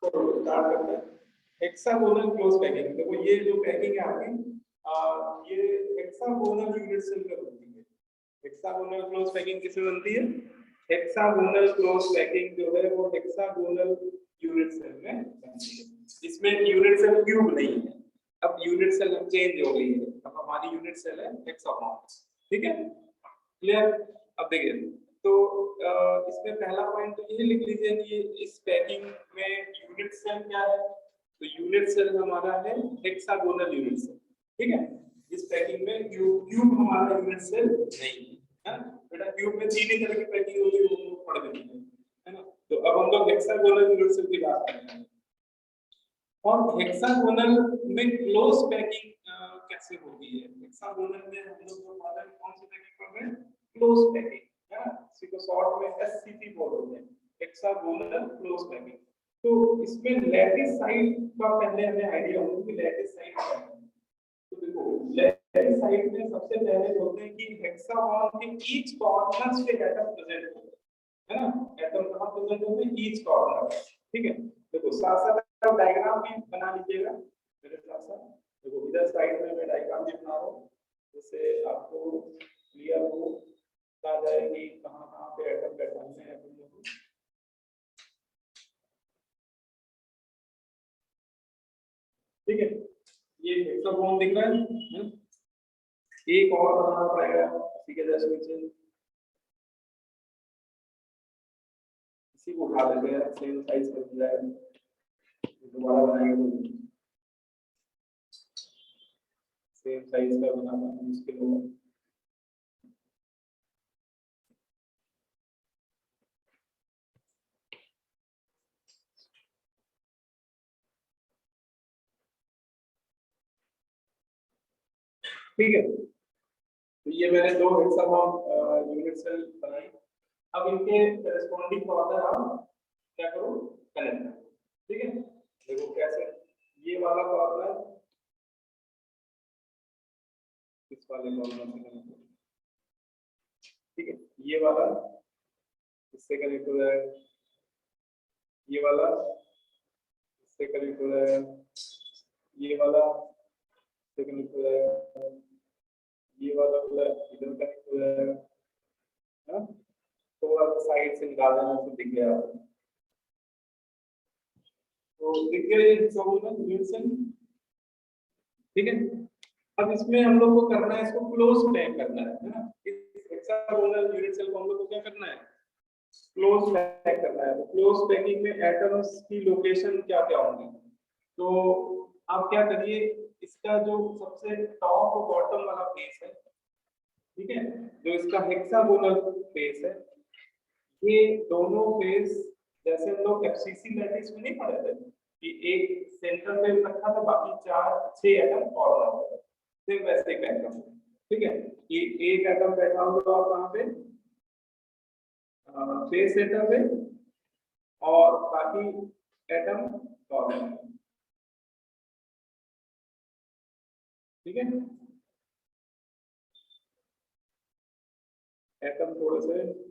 तो स्टार्ट करते हैं। हेक्सागोनल क्लोज पैकिंग, देखो ये जो पैकिंग है आपकी, ये हेक्सागोनल यूनिट सेल में बनती है। हेक्सागोनल क्लोज पैकिंग किसमें बनती है? हेक्सागोनल क्लोज पैकिंग जो है वो हेक्सागोनल यूनिट सेल में बनती है। इसमें यूनिट सेल क्यूब नहीं है, अब यूनिट सेल चेंज हो गई है, अब हमारी यूनिट सेल है हेक्सागोनल। ठीक है, क्लियर? अब देखिए, तो इसमें पहला पॉइंट तो ये लिख लीजिए कि इस पैकिंग में यूनिट सेल क्या है, तो यूनिट सेल हमारा है हेक्सागोनल यूनिट सेल। ठीक है, इस पैकिंग में क्यूब हमारा यूनिट सेल नहीं है ना बेटा। क्यूब में तीन ही तरह की पैकिंग होती है, वो पढ़ गई है ना। तो अब हम लोग हेक्सागोनल यूनिट सेल की बात कर रहे हैं। और हेक्सागोनल में क्लोज पैकिंग कैसे होती है? हेक्सागोनल में हम लोग जो पढ़ रहे हैं, कौन सी पैकिंग पढ़ रहे हैं? क्लोज पैकिंग है ना, इसी को शॉर्ट में एससीपी बोलते हैं, हेक्सागोनल क्लोज पैकिंग। तो इसमें लैटिसाइड का पहले हमें आइडिया होगा कि लैटिसाइड क्या है। तो देखो, लैटिसाइड में सबसे पहले बोलते हैं कि हेक्सागोन के ईच कॉर्नर्स पे एटम प्रेजेंट होते हैं, है ना। एटम कहां प्रेजेंट होते हैं? Each corner. ठीक है, देखो साथ साथ डायग्राम भी बना लीजिएगा मेरे साथ साथ। देखो इधर साइड में मैं डायग्राम भी बना रहा हूँ, जिससे आपको क्लियर हो आ जाए कि कहां कहां पे एटम बैठाने हैं अपन लोग। ठीक है, ये हेक्सागोन दिख रहा है। एक और बनाना पड़ेगा इसी के जैसे नीचे, इसी को उठा लेते हैं, सेम साइज कर जाएगा। दोबारा बनाएंगे तो सेम साइज का बनाना मुश्किल होगा। ठीक है, तो ये मैंने दो हेक्सागोन यूनिट सेल बनाई। अब इनके करेस्पॉन्डिंग कॉर्नर आप क्या करो? कनेक्ट करो। ठीक है, देखो कैसे, ये वाला कॉर्नर इस वाले कॉर्नर से कनेक्ट करो। ठीक है, ये वाला इससे कनेक्ट हो जाएगा, ये वाला इससे कनेक्ट हो जाएगा, ये वाला इससे कनेक्ट हो जाएगा, ये वाला पूरा इधर कनेक्ट हो जाएगा। हाँ, थोड़ा सा साइड से निकाल देना तो दिख गया। तो दिख गया ये हेक्सागोनल यूनिट सेल। ठीक है, अब इसमें हम लोग को करना है, इसको क्लोज पैक करना है ना। इस हेक्सागोनल यूनिट सेल को हम लोग को क्या करना है? क्लोज पैक करना है। तो क्लोज पैकिंग में एटम्स की लोकेशन क्या क्या होंगी? तो आप क्या करिए, इसका जो सबसे टॉप और बॉटम वाला फेस है, ठीक है, जो इसका हेक्सागोनल फेस है, ये दोनों फेस जैसे हम लोग एफसीसी मैट्रिक्स में नहीं पढ़े थे कि एक सेंटर पे रखा था, बाकी चार छह एटम कॉर्नर पे, सिर्फ वैसे एक एटम। ठीक है, ये एक एटम बैठा हुआ आप वहां पे फेस सेंटर पे, और बाकी एटम कॉर्नर। ठीक है, एटम थोड़े से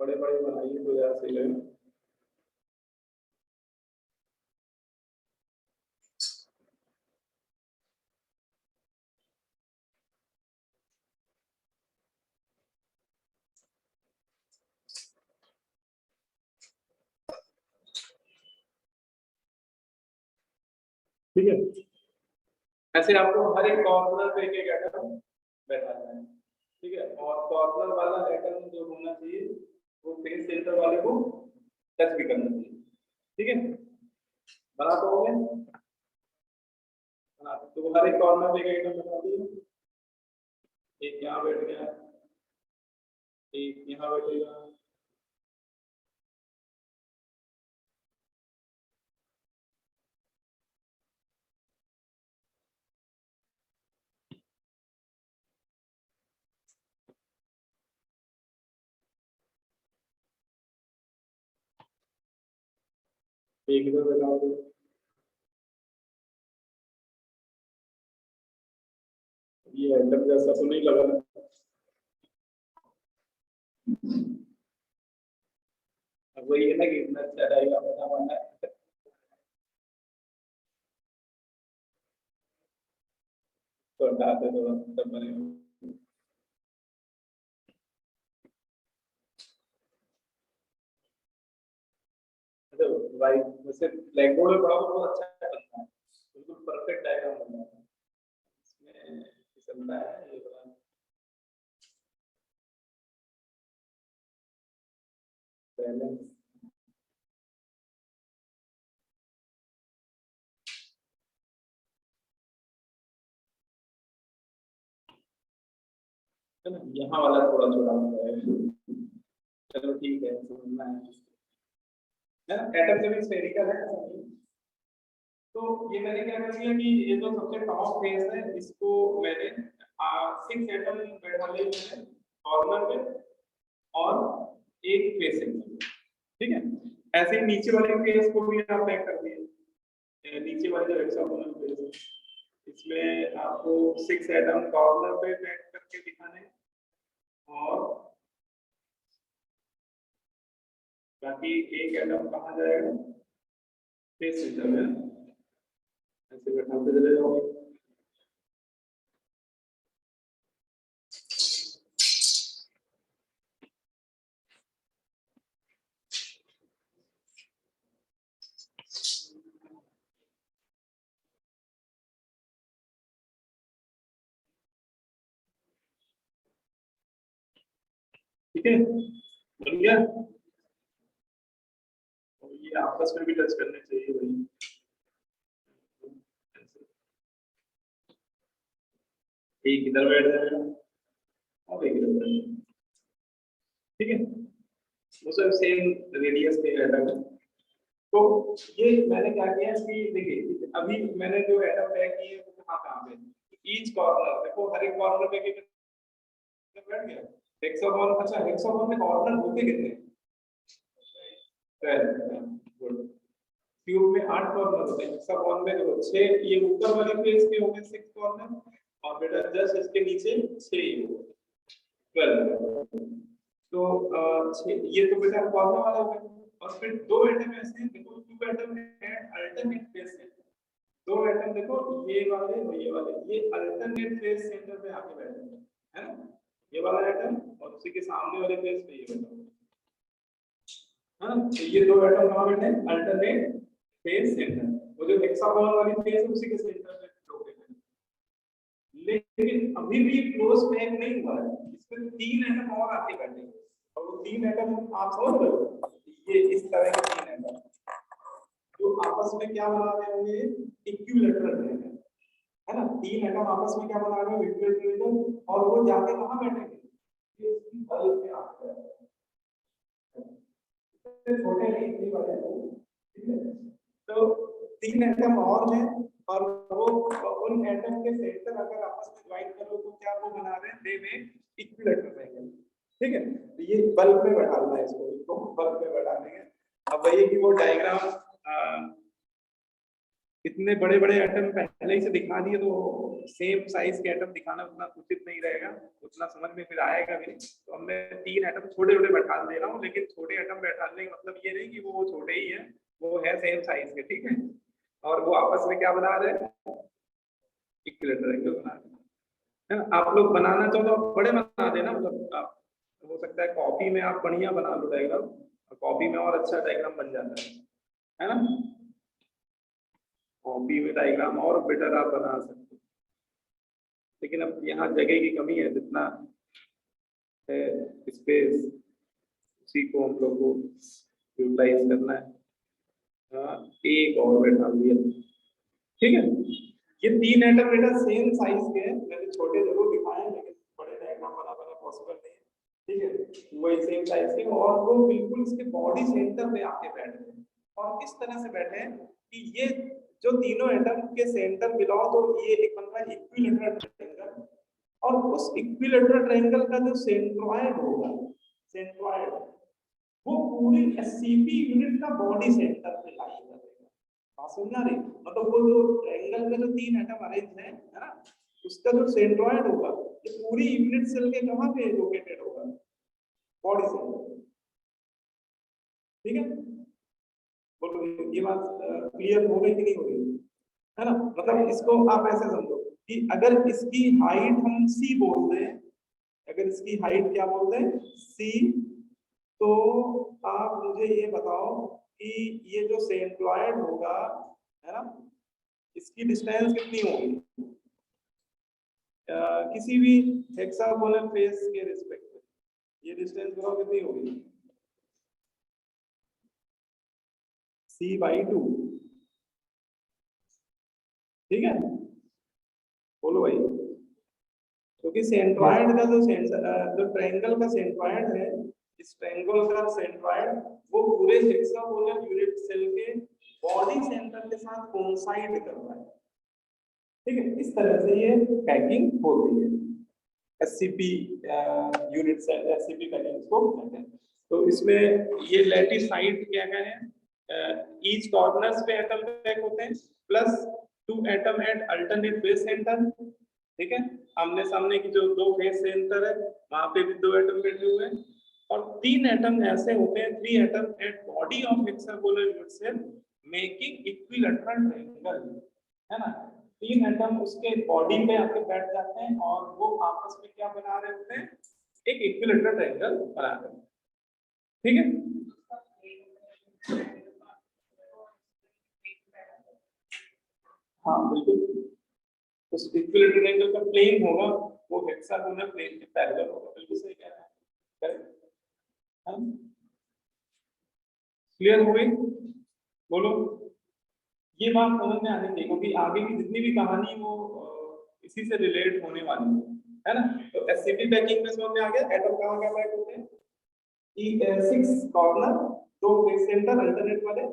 बड़े बड़े बनाइए तो ज्यादा सही लगेगा। ठीक है, ऐसे आपको हर एक कॉर्नर पे एक एक एटम बैठाना है। ठीक है, और कॉर्नर वाला एटम जो होना चाहिए वो फेस सेंटर वाले को टच भी करना चाहिए। ठीक है, बना तो हो गया, बना तो हर एक कॉर्नर पे एक एटम बैठा दिए। एक यहाँ बैठ गया, एक यहाँ बैठेगा, एक इधर बैठा दो। ये एटम जैसा तो नहीं लगा ना? अब वही है ना कि इतना अच्छा रहेगा, बना बना बताते थोड़ा तब बनेगा। तो भाई वैसे ब्लैक बोर्ड में पढ़ाओ तो अच्छा बनता है, बिल्कुल परफेक्ट डायग्राम बनता है, इसमें फिसलता है ये बड़ा बैलेंस। है ना, यहाँ वाला थोड़ा छोटा होता है। चलो ठीक है, समझना है ना, एटम जब स्फेरिकल है ऐसा नहीं। तो ये मैंने क्या कर दिया कि ये जो सबसे टॉप फेस है इसको मैंने 6 एटम बैठा लिए मैंने कॉर्नर पे और एक फेसिंग, ठीक है। ऐसे ही नीचे वाले फेस को भी आप पैक कर दिए, नीचे वाले जो हेक्सागोनल फेस है इसमें आपको 6 एटम कॉर्नर पे पैक करके दिखाने और बाकी एक एटम कहाँ जाएगा, फेस सेंटर में, ऐसे बैठाते चले जाओगे। ठीक है, बन गया। और ये आपस में भी टच करने चाहिए भाई, एक इधर बैठ जाएगा और एक इधर बैठ जाएगा, ठीक है। वो सब सेम रेडियस के एटम है। तो ये मैंने क्या किया कि देखिए अभी मैंने जो एटम पैक किए वो कहाँ कहाँ पे, ईच कॉर्नर देखो, हर एक कॉर्नर पे बैठ गया हेक्सागोन। अच्छा हेक्सागोन में कॉर्नर होते कितने, गुड। क्यूब में 8 कॉर्नर होते हैं, हेक्सागोन में देखो 6, ये ऊपर वाली फेस के होंगे 6 कॉर्नर और बेटा जस्ट इसके नीचे 6 ही होंगे 12। तो ये तो बेटा कॉर्नर वाला हो गया। और फिर दो एटम ऐसे हैं देखो, 2 एटम है अल्टरनेट फेस है, 2 एटम देखो ये वाले और ये वाले, ये अल्टरनेट फेस सेंटर पे आके बैठे हैं, है ना, ये वाला एटम और उसी के सामने वाले फेस पे ये बैठा है, हाँ। तो ये 2 एटम कहाँ बैठे हैं, अल्टरनेट फेस सेंटर, वो जो हेक्सागोनल वाली फेस है उसी के सेंटर पे लोकेटेड है। लेकिन अभी भी क्लोज पैक नहीं हुआ है, इसमें 3 एटम और आके बैठे हैं और वो 3 एटम आप समझ रहे हो, ये इस तरह के 3 एटम जो आपस में क्या बना रहे होंगे, इक्विलैटरल ट्रायंगल, है ना। 3 एटम आपस में क्या बना रहे हो, इक्विलैटरल ट्रायंगल, और वो जाके कहाँ बैठेंगे, ये इसकी बल पे आके बैठेंगे, छोटे नहीं इतनी बड़े, ठीक है। तो 3 एटम और हैं और वो उन एटम के सेंटर अगर आपस में ज्वाइन करो तो क्या वो बना रहे हैं, दे में इक्विलैटरल ट्रायंगल, ठीक है। तो ये बल्ब में बैठाना है इसको बल्ब में बैठा देंगे। अब वही कि वो डायग्राम इतने बड़े बड़े एटम पहले ही से दिखा दिए तो सेम साइज के एटम दिखाना उतना उचित नहीं रहेगा, उतना समझ में फिर आएगा भी नहीं। तो हमने 3 एटम छोटे छोटे बैठा दे रहा हूँ, लेकिन छोटे एटम बैठाने का मतलब ये नहीं कि वो छोटे ही है, वो है सेम साइज के, ठीक है। और वो आपस में क्या बना रहे हैं, इक्विलैटरल एंगल बना रहे हैं, आप लोग बनाना चाहो तो बड़े बना देना, मतलब आप हो सकता है कॉपी में आप बढ़िया बना लो डायग्राम, और कॉपी में और अच्छा डायग्राम बन जाता है ना, कॉपी में डायग्राम और बेटर आप बना सकते हो। लेकिन अब यहाँ जगह की कमी है, जितना है स्पेस उसी को हम लोग को यूटिलाइज करना है। हाँ, एक और बैठा दिया, ठीक है। ये 3 एटम बेटा सेम साइज के हैं, मैंने छोटे जरूर दिखाए हैं लेकिन बड़े डायग्राम बनाना पॉसिबल नहीं है, ठीक है। वही सेम साइज के और वो बिल्कुल इसके बॉडी सेंटर पे आके बैठे हैं, और किस तरह से बैठे हैं कि ये जो तीनों एटम के सेंटर मिलाओ तो ये एक बन रहा है इक्विलैटरल ट्रायंगल, और उस इक्विलैटरल ट्रायंगल का जो सेंट्रॉयड होगा, सेंट्रॉयड वो पूरी एससीपी यूनिट का बॉडी सेंटर पे लाई करेगा। बात समझ रही, मतलब वो जो ट्रायंगल में जो 3 एटम अरेंज है ना, उसका जो सेंट्रॉयड होगा ये पूरी यूनिट सेल के कहां पे लोकेटेड होगा, बॉडी सेंटर, ठीक है। बोलो ये बात क्लियर हो गई कि नहीं हो गई, है ना। मतलब इसको आप ऐसे समझो कि अगर इसकी हाइट हम c बोलते हैं, अगर इसकी हाइट क्या बोलते हैं c, तो आप मुझे ये बताओ कि ये जो सेंट्रॉयड होगा, है ना, इसकी डिस्टेंस कितनी होगी किसी भी हेक्सागोनल फेस के रिस्पेक्ट में? ये डिस्टेंस बताओ कितनी होगी? c/2, ठीक है, बोलो भाई। क्योंकि सेंट्रॉयड का जो ट्रायंगल का सेंट्रॉयड है, इस ट्रायंगल का सेंट्रॉयड वो पूरे हेक्सागोनल यूनिट सेल के बॉडी सेंटर के साथ कोइंसाइड कर रहा है, ठीक है। इस तरह से ये पैकिंग होती है, SCP unit cell, SCP packing इसको कहते हैं। तो इसमें ये लैटिसाइड क्या है, ईच कॉर्नर्स पे एटम पैक होते हैं, plus 2 atom at alternate face centre, ठीक है। आमने सामने की जो 2 फेस सेंटर है वहां पे भी 2 एटम बैठे हुए हैं, और 3 एटम ऐसे होते हैं, 3 atom at body of hexagonal unit cell making equilateral triangle, है ना। 3 एटम उसके बॉडी पे आके बैठ जाते हैं और वो आपस में क्या बना रहे होते हैं, एक इक्विलैटरल ट्रायंगल बना रहे हैं, ठीक है। हाँ बिल्कुल, उस इक्विलैटरल ट्रायंगल का प्लेन होगा वो हेक्सागोनल प्लेन के पैरेलल होगा, बिल्कुल सही कह रहे हैं, करेक्ट। क्लियर हो गई? बोलो। ये बात समझ में आनी चाहिए क्योंकि आगे की जितनी भी कहानी वो इसी से रिलेट होने वाली है ना। तो एससीपी पैकिंग में समझ में आ गया एटम कहाँ कहाँ पैक होते हैं, E6 corner, 2 face centre alternate वाले,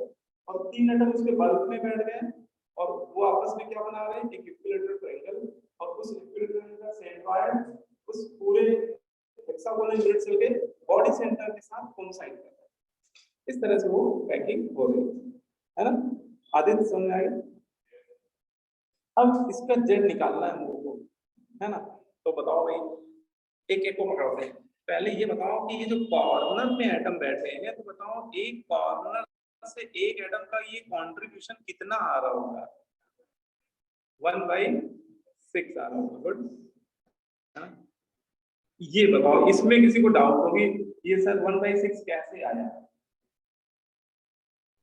और 3 एटम उसके बल्क में बैठ गए और वो आपस में क्या बना रहे हैं, एक इक्विलैटरल ट्रायंगल, और उस इक्विलैटरल ट्रायंगल का सेंट्रॉयड उस पूरे हेक्सागोनल यूनिट सेल के बॉडी सेंटर के साथ कोइंसाइड करता है। इस तरह से वो पैकिंग हो रही है ना। आदित्य समझ आएगा? अब इसका जेड निकालना है हम लोगों को, है ना। तो बताओ भाई, एक एक को पकड़ते हैं। पहले ये बताओ कि ये जो कॉर्नर में एटम बैठे हैं, तो बताओ एक कॉर्नर से एक एटम का ये कंट्रीब्यूशन कितना आ रहा होगा? 1/6 आ रहा होगा। गुड, ये बताओ, इसमें किसी को डाउट होगी ये सर 1/6 कैसे आया?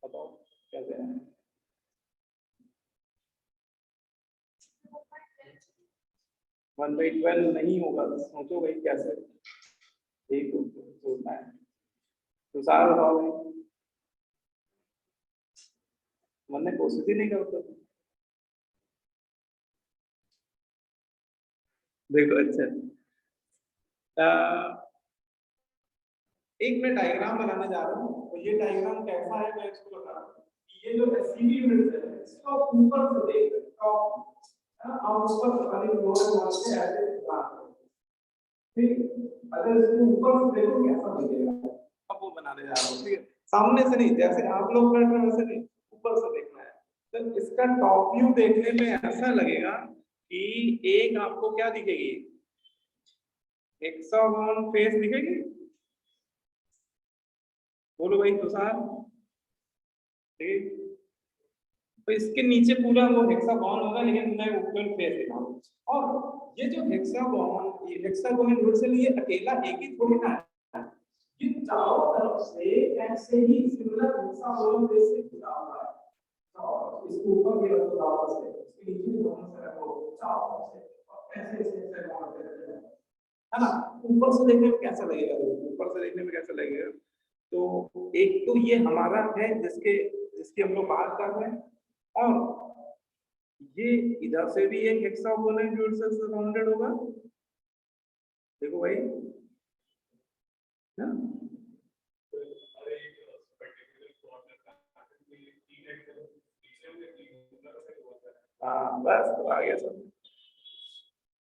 बताओ कैसे आया? 1/12 नहीं होगा, सोचो भाई कैसे, एक सोचना है। तो सारा बताओ भाई, मन ने कोशिश ही नहीं करता। देखो अच्छा, एक मैं डायग्राम बनाने जा रहा हूँ, तो ये डायग्राम कैसा है मैं इसको बता रहा हूँ। ये जो एससीबी यूनिट है इसको ऊपर से देख टॉप, आप ऊपर वाले फ्लोर से ऐसे बना, ठीक, अगर इसको ऊपर से देखो कैसा दिखेगा, अब वो बनाने जा रहा हूँ, ठीक है। सामने से नहीं, जैसे आप लोग बैठ रहे हैं वैसे नहीं, ऊपर से देखना है। तो इसका टॉप व्यू देखने में ऐसा लगेगा कि एक आपको क्या दिखेगी, हेक्सागोन फेस दिखेगी। बोलो भाई तुषार, ठीक। तो इसके नीचे पूरा वो हेक्सागोन होगा, लेकिन मैं ऊपर फेस दिखाऊं। और ये जो हेक्सागोन, ये हेक्सागोनल यूनिट सेल, ये अकेला एक ही थोड़ी ना है, ये चारों तरफ से ऐसे ही सिमिलर हेक्सागोनल फेस से जुड़ा हुआ है। तो इसको ऊपर भी रखो चारों से, इसके नीचे दोनों से रखो चारों से, और ऐसे ऐसे हेक्सागोनल है ना। ऊपर से देखने में कैसा लगेगा? ऊपर से देखने में कैसा लगेगा? तो एक तो ये हमारा है जिसके जिसकी हम लोग बात कर रहे हैं, और ये इधर से भी एक हेक्सागोनल यूनिट से सराउंडेड होगा। देखो भाई, है ना? हाँ बस तो आ गया सब,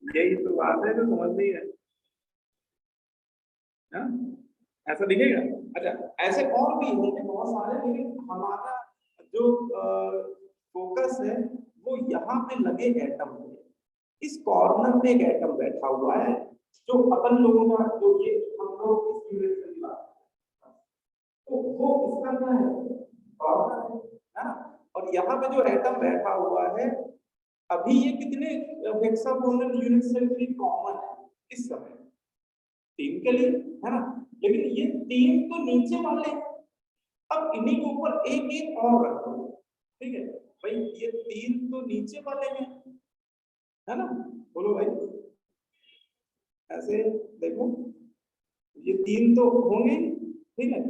यही तो बात है जो समझ नहीं है, हाँ? ऐसा दिखेगा। अच्छा, ऐसे और भी होंगे बहुत सारे, लेकिन हमारा जो फोकस है वो यहाँ पे लगे एटम पे। इस कॉर्नर पे एक एटम बैठा हुआ है जो अपन लोगों का, जो ये हम लोग इस यूनिट से बात, तो वो इसका क्या है, कॉर्नर है ना। और यहाँ पे जो एटम बैठा हुआ है, अभी ये कितने हेक्सागोनल यूनिट सेल के लिए कॉमन है इस समय? 3 के लिए, है ना? लेकिन ये 3 तो नीचे वाले हैं, अब इन्हीं के ऊपर एक एक और रख दो, ठीक है भाई? ये 3 तो नीचे वाले हैं, है ना? बोलो भाई, ऐसे देखो, ये 3 तो होंगे, ठीक है?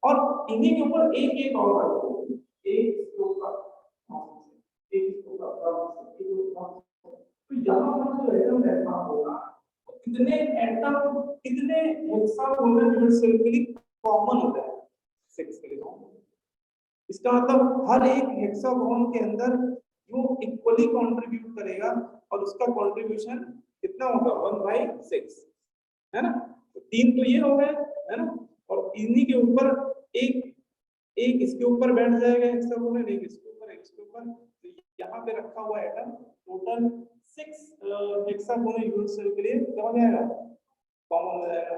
और इन्हीं के ऊपर एक एक और रख दो, एक इसके ऊपर, एक इसके ऊपर, तो यहाँ पर जो एटम रहता होगा, कितने एटम, कितने हेक्सागोनल यूनिट सेल के लिए कॉमन होता है? 6 के लिए कॉमन। इसका मतलब हर एक हेक्सागोन के अंदर वो इक्वली कंट्रीब्यूट करेगा और उसका कंट्रीब्यूशन कितना होगा? 1/6, है ना? तो 3 तो ये हो गए, है ना? और इन्हीं के ऊपर एक एक इसके ऊपर बैठ जाएगा हेक्सागोनल, एक इसके ऊपर, एक इसके ऊपर। तो यहाँ पे रखा हुआ atom total 6 hexagonal unit cell के लिए क्या हो जाएगा? कॉमन हो जाएगा।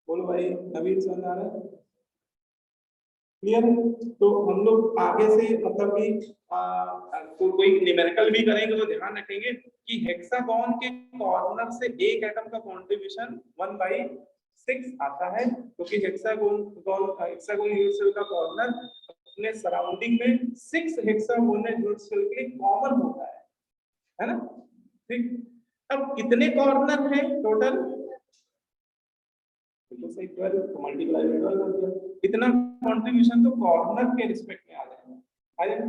बोलो भाई, नवीन समझ आ रहा है? क्लियर है? तो हम लोग आगे से मतलब कि तो कोई न्यूमेरिकल भी करेंगे तो ध्यान रखेंगे कि हेक्सागोन के कॉर्नर से एक एटम का कंट्रीब्यूशन 1/6 आता है, क्योंकि हेक्सागोन यूनिट सेल का कॉर्नर अपने सराउंडिंग में 6 हेक्सागोनल यूनिट सेल के लिए कॉमन होता है ना? ठीक। अब कितने कॉर्नर हैं टोटल? तो सही 12 तो मल्टीप्लाई में 12 कर दिया, कितना कंट्रीब्यूशन तो कॉर्नर के रिस्पेक्ट में आ जाएगा।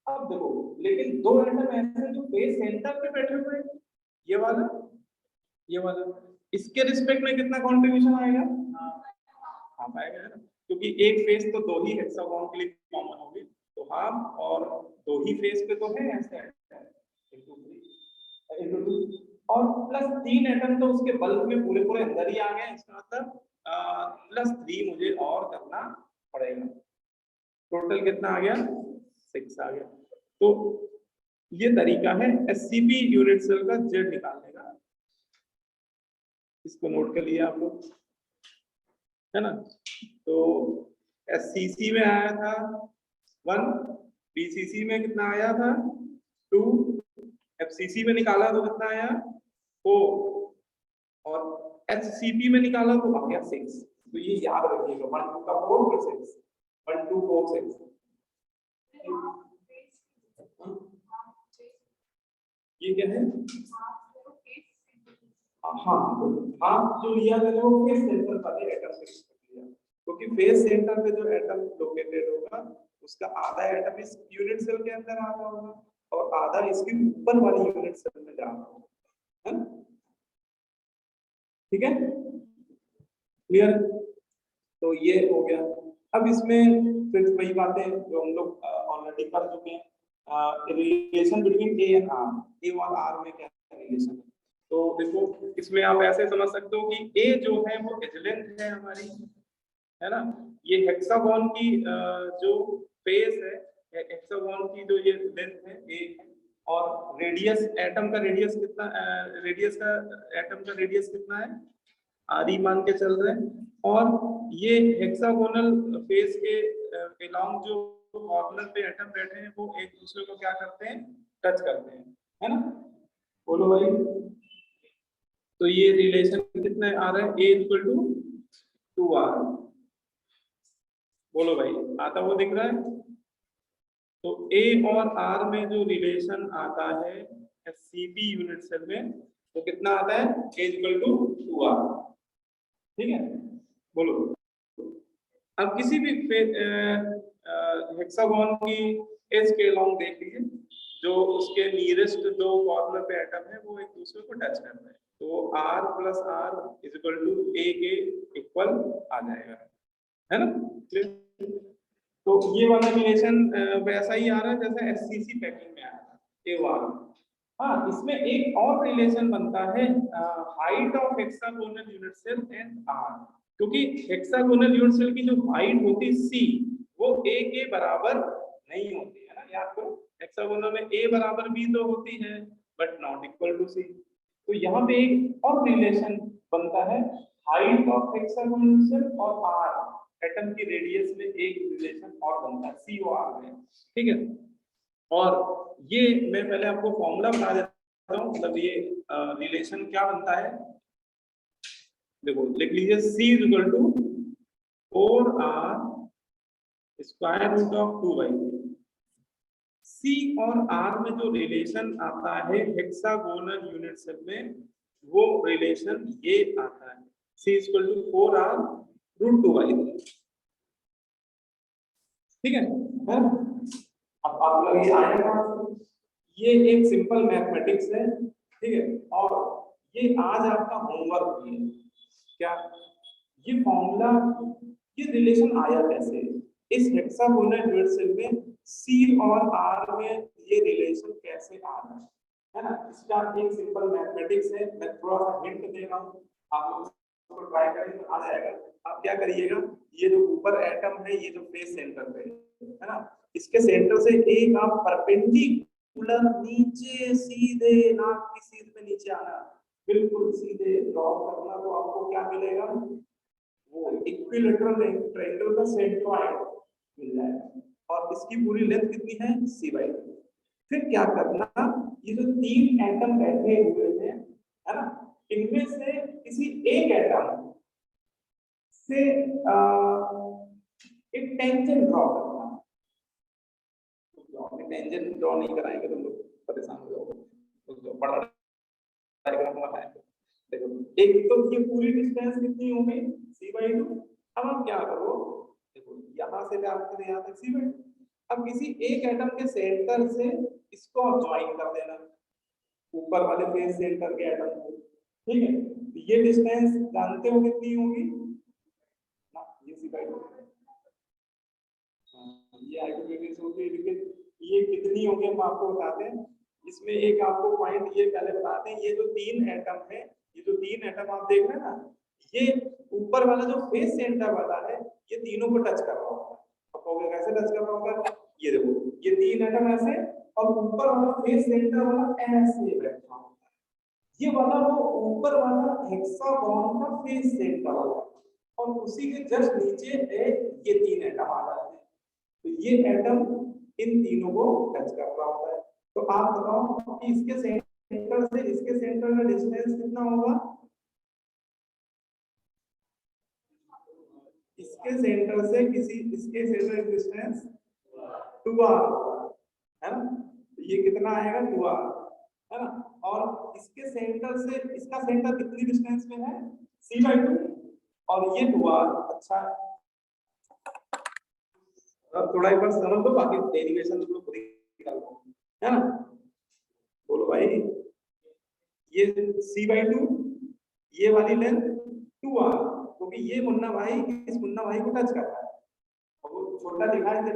अब देखो, लेकिन दो एटम ऐसे जो फेस सेंटर पे बैठे हुए हैं, ये वाला, ये वाला, इसके रिस्पेक्ट में कितना कंट्रीब्यूशन आएगा? हाफ आएगा, है ना? क्योंकि एक फेस तो दो ही हेक्सागोन के लिए कॉमन होगी, तो हाफ, और दो ही फेस पे तो है ऐसे, इनटू 3 इनटू 2, और प्लस 3 एटम तो उसके बल्क में पूरे पूरे अंदर ही आ गए। इसका मतलब +3 मुझे और करना पड़ेगा। टोटल कितना आ गया? 6 आ गया। तो ये तरीका है एससीपी यूनिट सेल का जेड निकालने का। इसको नोट कर लिया आप लोग, है ना? तो एससीसी में आया था 1, बीसीसी में कितना आया था? 2, एफसीसी में निकाला तो कितना आया? 4, और एचसीपी में निकाला तो आ गया 6। तो ये याद रखिएगा, 1 2 का 4 फिर 6, 1 2 4 6। ये क्या है? हाँ, हाफ जो लिया मैंने वो फेस सेंटर वाले एटम से लिया, क्योंकि फेस सेंटर पे जो एटम लोकेटेड होगा उसका आधा एटम इस यूनिट सेल के अंदर आ रहा होगा और आधा इसके ऊपर वाली यूनिट सेल में जा रहा होगा, है ना? ठीक है, क्लियर? तो ये हो गया। अब इसमें फिर वही बातें जो हम लोग ऑलरेडी कर चुके हैं, relation between A and R, A और आर में क्या रिलेशन है? तो देखो, इसमें आप ऐसे समझ सकते हो कि ए जो है वो एज लेंथ है हमारी, है ना? ये हेक्सागोन की जो फेस है, हेक्सागोन की जो ये लेंथ है ए, और रेडियस, एटम का रेडियस कितना, रेडियस का, एटम का रेडियस कितना है? आर ई मान के चल रहे हैं। और ये हेक्सागोनल फेस के अलोंग जो कॉर्नर पे एटम बैठे हैं वो एक दूसरे को क्या करते हैं? टच करते हैं, है ना? बोलो भाई। तो ये रिलेशन कितना आ रहा है? ए इक्वल टू 2r। बोलो भाई, आता वो दिख रहा है? तो ए और आर में जो रिलेशन आता है एससीपी यूनिट सेल में, तो कितना आता है? ए इक्वल टू 2r। ठीक है, बोलो। अब किसी भी हेक्सागोन की एज के अलोंग देख लीजिए, जो उसके नियरेस्ट दो कॉर्नर पे एटम है वो एक दूसरे को टच कर रहे हैं, तो r plus r is equal to a के इक्वल आ जाएगा, है ना? तो ये वाला रिलेशन वैसा ही आ रहा है जैसे एससीसी पैकिंग में आया था, ए वाला। हाँ, इसमें एक और रिलेशन बनता है, height of hexagonal unit cell and R, क्योंकि हेक्सागोनल यूनिट सेल की जो हाइट होती है सी, वो ए के बराबर नहीं होती है ना, याद करो। हेक्सागोनल में ए बराबर बी तो होती है, बट नॉट इक्वल टू सी। तो यहाँ पे एक और रिलेशन बनता है, हाइट ऑफ हेक्सागोनल सेल और आर, एटम की रेडियस में एक रिलेशन और बनता है, सी ओ आर में। ठीक है, और ये मैं पहले आपको फॉर्मूला बता देता हूँ, मतलब ये रिलेशन क्या बनता है। देखो लिख लीजिए C is equal to 4R square root of 2/3। C और R में जो रिलेशन आता है हेक्सागोनल यूनिट सेल में, वो रिलेशन ये आता है C is equal to 4R root 2/3। ठीक है, अब आप लोग ये आएगा, ये एक सिंपल मैथमेटिक्स है, ठीक है। और ये आज आपका होमवर्क भी है। क्या ये फॉर्मूला, ये रिलेशन आया कैसे इस हेक्सागोनल यूनिट सेल में, C और R में ये रिलेशन कैसे आ रहा है ना। इसका एक सिंपल मैथमेटिक्स है, मैं थोड़ा सा हिंट दे रहा हूँ, आप लोग इसको ट्राई करें तो आ जाएगा। आप क्या करिएगा, ये जो ऊपर एटम है, ये जो फेस सेंटर पे है ना, इसके सेंटर से एक आप परपेंडिकुलर नीचे सीधे, नाक की सीध पे नीचे आना, बिल्कुल सीधे ड्रॉ करना, तो आपको क्या मिलेगा, वो इक्विलैटरल ट्रायंगल का सेंट्रॉइड मिल जाएगा। और इसकी पूरी लेंथ कितनी है, C/2। फिर क्या करना, ये जो तीन एटम बैठे हुए हैं है ना, इनमें से किसी एक एटम से एक टेंजेंट ड्रॉ करना। टेंजेंट ड्रॉ नहीं कराएंगे तो हम लोग परेशान हो जाओगे, तो बड़ा डायग्राम बनाएंगे। देखो एक तो ये पूरी डिस्टेंस कितनी होगी, C/2। अब आप क्या करो, देखो यहाँ से लेकर यहाँ तक C/2। अब किसी एक एटम के सेंटर से इसको आप ज्वाइन कर देना, ऊपर वाले फेस सेंटर के एटम को, ठीक है। ये डिस्टेंस जानते हो कितनी होगी ना, ये C/2, ये आइसोमेट्रिक होगी, लेकिन ये कितनी होगी हम आपको बताते हैं। इसमें एक आपको पॉइंट ये पहले बताते हैं, ये जो तीन एटम है, ये जो तीन एटम आप देख रहे हैं ना, ये ऊपर वाला जो फेस सेंटर वाला है, ये तीनों को टच कर रहा होगा। अब कहोगे कैसे टच कर रहा होगा, ये देखो ये तीन एटम ऐसे, और ऊपर वाला फेस सेंटर वाला ऐसे बैठा होता है। ये वाला वो ऊपर वाला हेक्सागोन का फेस सेंटर वाला, और उसी के जस्ट नीचे है ये तीन एटम आ जाते हैं। तो ये एटम इन तीनों को टच कर रहा होता है। तो आप बताओ कि इसके सेंटर से इसके सेंटर का डिस्टेंस कितना होगा, इसके सेंटर से किसी इसके सेंटर का डिस्टेंस 2r है ना, तो ये कितना आएगा 2r है ना। और इसके सेंटर से इसका सेंटर कितनी डिस्टेंस में है, C/2, और ये 2r। अच्छा थोड़ा एक बार समझ लो, बाकी डेरिवेशन तो खुद ही कर लो, है ना। बोलो भाई, ये C/2, ये वाली लेंथ 2r, क्योंकि ये मुन्ना भाई इस मुन्ना भाई को टच कर रहा है, और वो छोटा दिखाई दे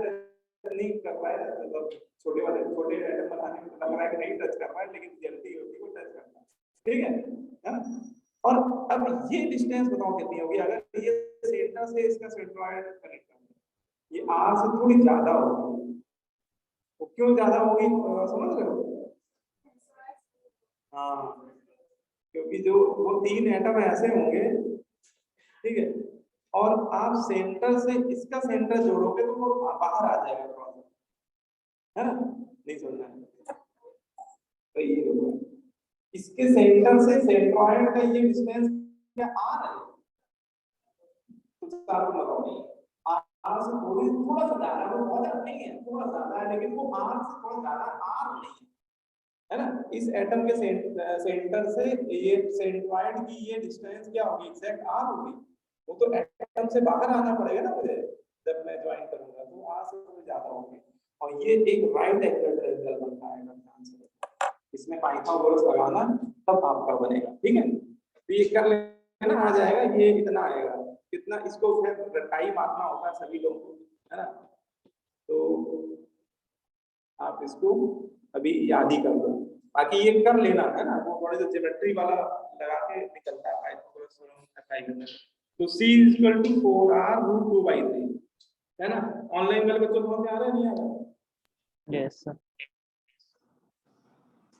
नहीं कर रहा है, मतलब छोटे वाले छोटे एटम बनाने में लग रहा है कि नहीं टच कर रहा है, लेकिन रियलिटी होती है वो टच करता है, ठीक है ना। और अब ये डिस्टेंस बताओ कितनी होगी, अगर ये सेंटर से इसका सेंट्रॉइड कनेक्ट करना है, ये r से थोड़ी ज्यादा होगी। वो क्यों ज्यादा होगी, समझ रहे हो। हाँ, क्योंकि जो वो तीन एटम ऐसे होंगे, ठीक है, और आप सेंटर से इसका सेंटर जोड़ोगे तो वो बाहर आ जाएगा थोड़ा सा, है ना, नहीं समझना है। तो ये देखो, इसके सेंटर से सेंट्रॉइड का ये डिस्टेंस क्या r है, तो आपको बताओ r से थोड़ी थोड़ा सा ज्यादा, वो बहुत ज्यादा नहीं है, थोड़ा ज्यादा है, लेकिन वो r से थोड़ा ज्यादा r नहीं है ना। इस एटम के सेंटर से ये सेंट्रॉइड की ये डिस्टेंस क्या होगी, एग्जैक्ट r होगी। वो तो एटम से बाहर आना पड़ेगा ना मुझे, जब मैं ज्वाइन करूंगा, तो r से थोड़ी ज्यादा होगी। और ये एक राइट एंगल ट्रायंगल बनता है, ध्यान से इसमें पाइथागोरस लगाना, तब आपका बनेगा, ठीक है। तो ये कर लेना, आ जाएगा, ये इतना आएगा, कितना, इसको फिर टाइम मारना होता है सभी लोगों को, है ना। तो आप इसको अभी याद ही कर लो, बाकी ये कर लेना, है ना, वो थोड़े से ज्योमेट्री वाला लगा के निकलता है पाइथागोरस थ्योरम अप्लाई करने। तो C = 4r रूट 2/3, है ना। ऑनलाइन वाले बच्चों को आ रहा है, नहीं आ रहा, यस सर,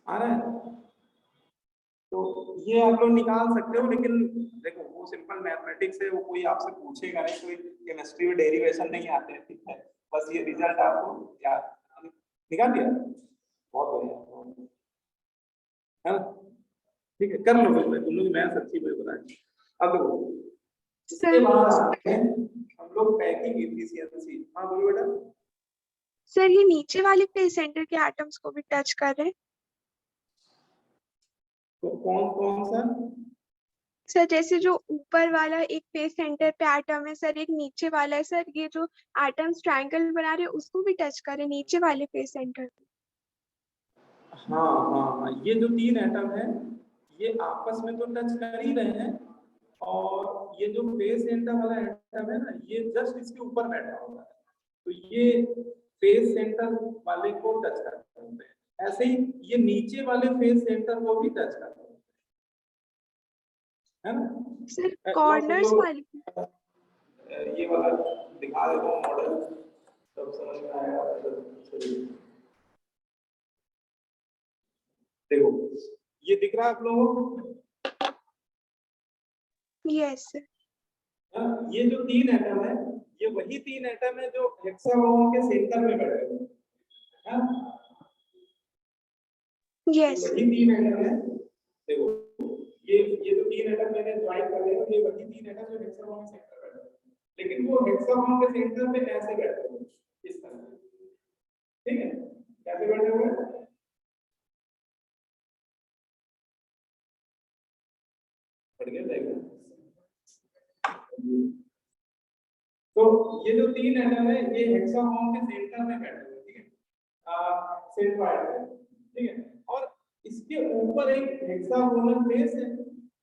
आ रहा है। तो ये आप लोग निकाल सकते हो, लेकिन देखो वो सिंपल मैथमेटिक्स है, वो कोई आपसे पूछेगा नहीं, कोई केमिस्ट्री में डेरिवेशन नहीं आते हैं, ठीक है। बस ये रिजल्ट आपको याद निकाल दिया, बहुत बढ़िया है ना। ठीक है, कर लो फिर, तुम लोग मैथ्स अच्छी मुझे बताएं। अब देखो इसके बाद आते हैं हम लोग पैकिंग एफिशिएंसी। हाँ बोलो बेटा। सर ये नीचे वाले फेस सेंटर के एटम्स को भी टच कर रहे हैं? तो कौन कौन सा? सर जैसे जो ऊपर वाला एक फेस सेंटर पे एटम है सर, एक नीचे वाला है सर, ये जो एटम्स ट्रायंगल बना रहे हैं उसको भी टच करे नीचे वाले फेस सेंटर पे? हाँ हाँ हाँ, ये जो 3 एटम है ये आपस में तो टच कर ही रहे हैं, और ये जो फेस सेंटर वाला एटम है ना ये जस्ट इसके ऊपर बैठा हुआ है, तो ये फेस सेंटर वाले को टच करते हैं। ऐसे ही ये नीचे वाले फेस सेंटर को भी टच करते हैं, है ना। सर कॉर्नर्स वाली? ये वाला दिखा देता हूँ मॉडल, तब समझ में आएगा। देखो ये दिख रहा है आप लोगों को? Yes sir. ये जो 3 एटम है ये वही 3 एटम है जो हेक्सागोन के सेंटर में बैठे हुए हैं, यस वही 3 एटम है। देखो ये जो 3 एटम मैंने ज्वाइन कर दिया, ये वही 3 एटम जो हेक्सागोन के सेंटर में बैठे हैं, लेकिन वो हेक्सागोन के सेंटर में ऐसे बैठे हुए हैं इस तरह, ठीक है। कैसे बैठे हुए हैं? पढ़ गया जाएगा। तो ये जो 3 एटम है ये हेक्सागोन के सेंटर में बैठे हुए हैं, ठीक है, सेंट्रॉइड में, ठीक है। और इसके ऊपर एक हेक्सागोनल फेस है,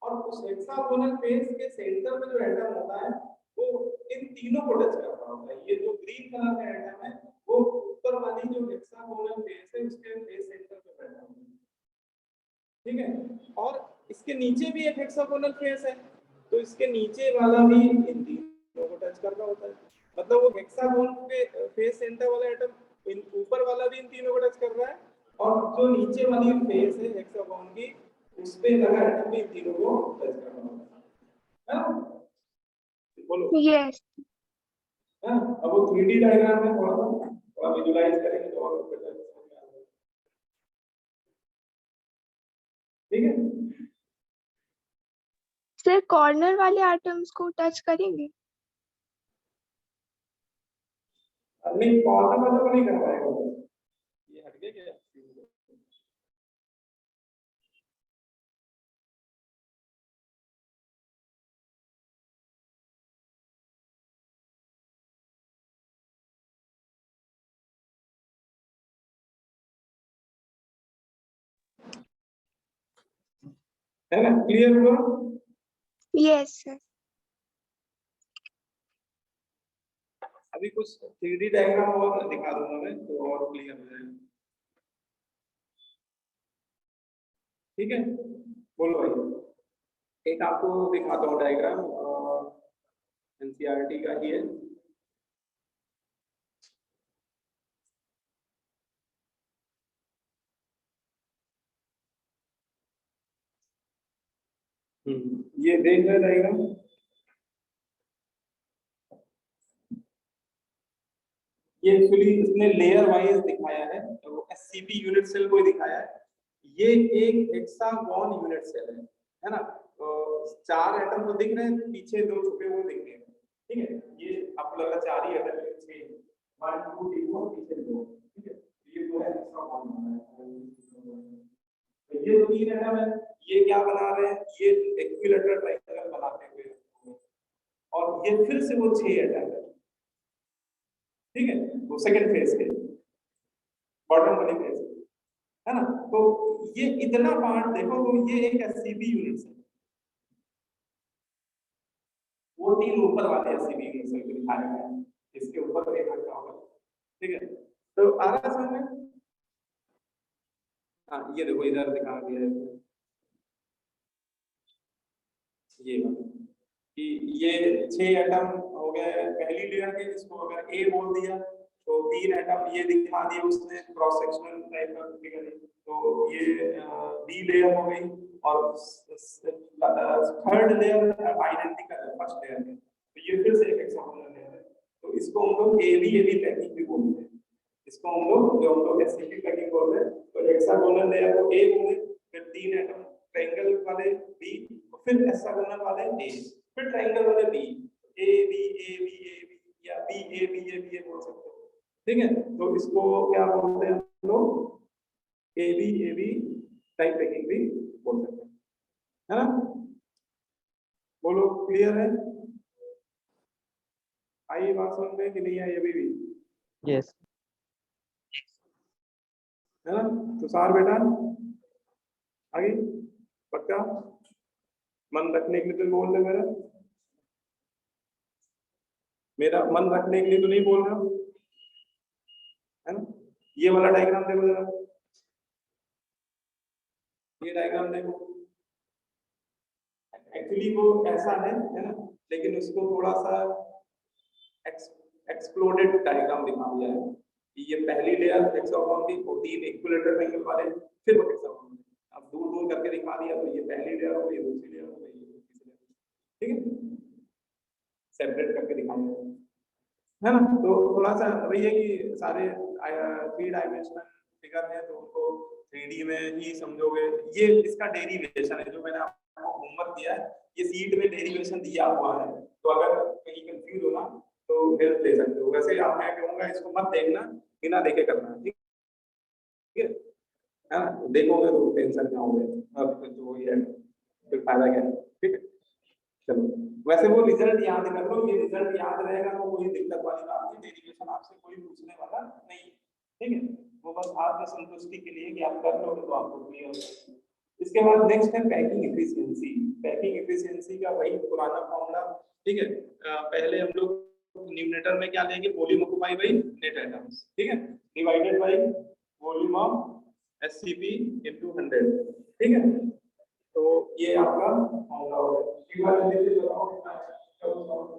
और उस हेक्सागोनल फेस के सेंटर में जो एटम होता है वो इन तीनों को टच कर रहा होता है। ये जो ग्रीन कलर का एटम है वो ऊपर वाली जो हेक्सागोनल फेस है उसके फेस सेंटर पे बैठा हुआ है, ठीक है। और इसके नीचे भी एक हेक्सागोनल फेस है, तो इसके नीचे वाला भी इन तीनों को टच कर रहा होता है। मतलब वो हेक्सागोन के फेस सेंटर वाला एटम इन ऊपर वाला भी इन तीनों को टच कर रहा है, और जो नीचे वाली फेस है हेक्सागोन की उस पे लगा एटम भी इन तीनों को टच कर रहा होता है। बोलो यस। अब वो 3D डायग्राम में थोड़ा विजुलाइज करेंगे तो और बेटर समझ में आएगा, ठीक है। सर कॉर्नर वाले एटम्स को टच करेंगे? नहीं कॉर्नर वाले को नहीं कर पाएगा, ये हट गया क्या? है ना, क्लियर हुआ? Yes sir. अभी कुछ 3D डायग्राम और दिखा दूंगा मैं तो और क्लियर हो जाएगा, ठीक है। बोलो भाई, एक आपको दिखाता हूँ डायग्राम, एनसीईआरटी का ही है। ये देख रहे डायग्राम, ये एक्चुअली इसने लेयर वाइज दिखाया है, तो वो एससीपी यूनिट सेल को ही दिखाया है। ये एक हेक्सागोन यूनिट सेल है ना। तो 4 एटम तो दिख रहे हैं, पीछे 2 छुपे हुए दिख रहे हैं, ठीक है। ये आपको लगा 4 ही एटम है, 6 1 2 3 4 पीछे 2, ठीक है। ये जो है हेक्सागोन बना है। तो ये 3 एटम है, ये क्या बना रहे हैं, ये इक्विलैटरल ट्रायंगल बनाते हुए, और ये फिर से वो 6 एटम है, ठीक है। वो सेकंड फेज के बॉटम वाले फेज, है ना। तो ये इतना पार्ट देखो, तो ये एक एससीबी यूनिट है, वो 3 ऊपर वाले एससीबी यूनिट से दिखाए गए हैं, इसके ऊपर एक रखा होगा, ठीक है। तो आ रहा समझ में? हाँ ये देखो इधर दिखा दिया है ये कि ये 6 एटम हो गए पहली लेयर के, इसको अगर ए बोल दिया तो 3 एटम ये दिखा दिए उसने क्रॉस सेक्शनल टाइप का फिगर, तो ये बी लेयर हो गई, और थर्ड लेयर आइडेंटिकल है फर्स्ट लेयर में, तो ये फिर से एक हेक्सागोनल लेयर है, तो इसको हम लोग एबी पैकिंग भी बोलते हैं। इसको हम लोग एससीपी पैकिंग बोल रहे हैं। तो हेक्सागोनल लेयर को ए बोले, फिर 3 एटम ट्रायंगल वाले बी, फिर हेक्सागोनल वाले ए, फिर ट्रायंगल वाले B, A B A B A B या B A B A B A बोल सकते हो, ठीक है। तो इसको क्या बोलते हैं हम लोग, ए बी टाइप पैकिंग भी बोल सकते हैं, है ना। बोलो क्लियर है, आई बात समझ में कि नहीं आई अभी भी? यस है ना। तो सार बेटा आगे पक्का मन रखने के लिए तो बोल रहे, मेरा मन रखने के लिए तो नहीं बोल रहा, है ना। ये वाला डायग्राम देखो जरा, ये डायग्राम देखो, एक्चुअली वो ऐसा है ना, लेकिन उसको थोड़ा सा एक्सप्लोडेड डायग्राम दिखा दिया है कि ये पहली लेयर हेक्सागोन की 14 इक्विलेटरल ट्रायंगल वाले, फिर वो हेक्सागोन, अब दूर दूर करके दिखा दिया, तो ये पहली लेयर हो गई, दूसरी लेयर हो गई, तीसरी लेयर, ठीक है, सेपरेट करके दिखाया है ना। तो थोड़ा सा वही है कि सारे 3 डायमेंशनल फिगर है तो उनको 3D में ही समझोगे। ये इसका डेरिवेशन है जो मैंने आपको होमवर्क दिया है, ये सीट में डेरिवेशन दिया हुआ है, तो अगर कहीं कंफ्यूज हो ना तो हेल्प ले सकते हो। वैसे आप, मैं कहूँगा इसको मत देखना, बिना देखे करना, ठीक है ना। देखोगे तो टेंशन में होगे, अब तो वही है, फिर फायदा क्या है, ठीक है। चलो वैसे वो रिजल्ट याद कर लो, ये रिजल्ट याद रहेगा तो कोई दिक्कत वाली बात नहीं, डेरिवेशन आपसे कोई पूछने वाला नहीं है, ठीक है। वो बस आत्म संतुष्टि के लिए कि आप कर लोगे तो आपको क्लियर हो जाएगा। इसके बाद नेक्स्ट है पैकिंग एफिशिएंसी। पैकिंग एफिशिएंसी का वही पुराना फॉर्मूला, ठीक है। पहले हम लोग न्यूमरेटर में क्या लेंगे, volume occupy by net atoms, ठीक है, divided by volume of SCP into 100, ठीक है। तो ये आपका फॉर्मूला होगा। एक बार जल्दी से बताओ कितना है, चलो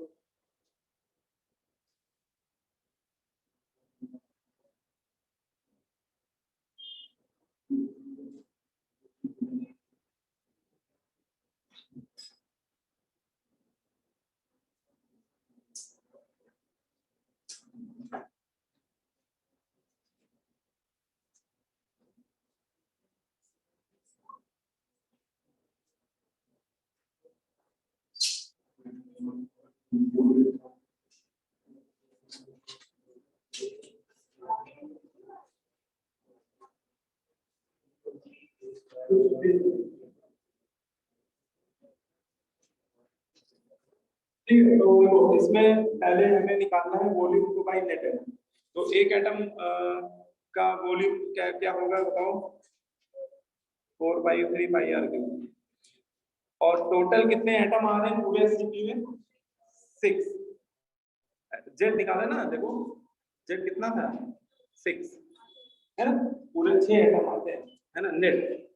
ठीक है। तो देखो इसमें पहले हमें निकालना है volume two by net atom. तो एक एटम का वॉल्यूम क्या क्या होगा बताओ, 4/3 पाई आर क्यूब, और टोटल कितने एटम आ रहे हैं पूरे एससीपी में, 6। जेड निकाला ना, देखो जेड कितना था, 6, है ना, पूरे 6 एटम आते हैं, है ना, नेट।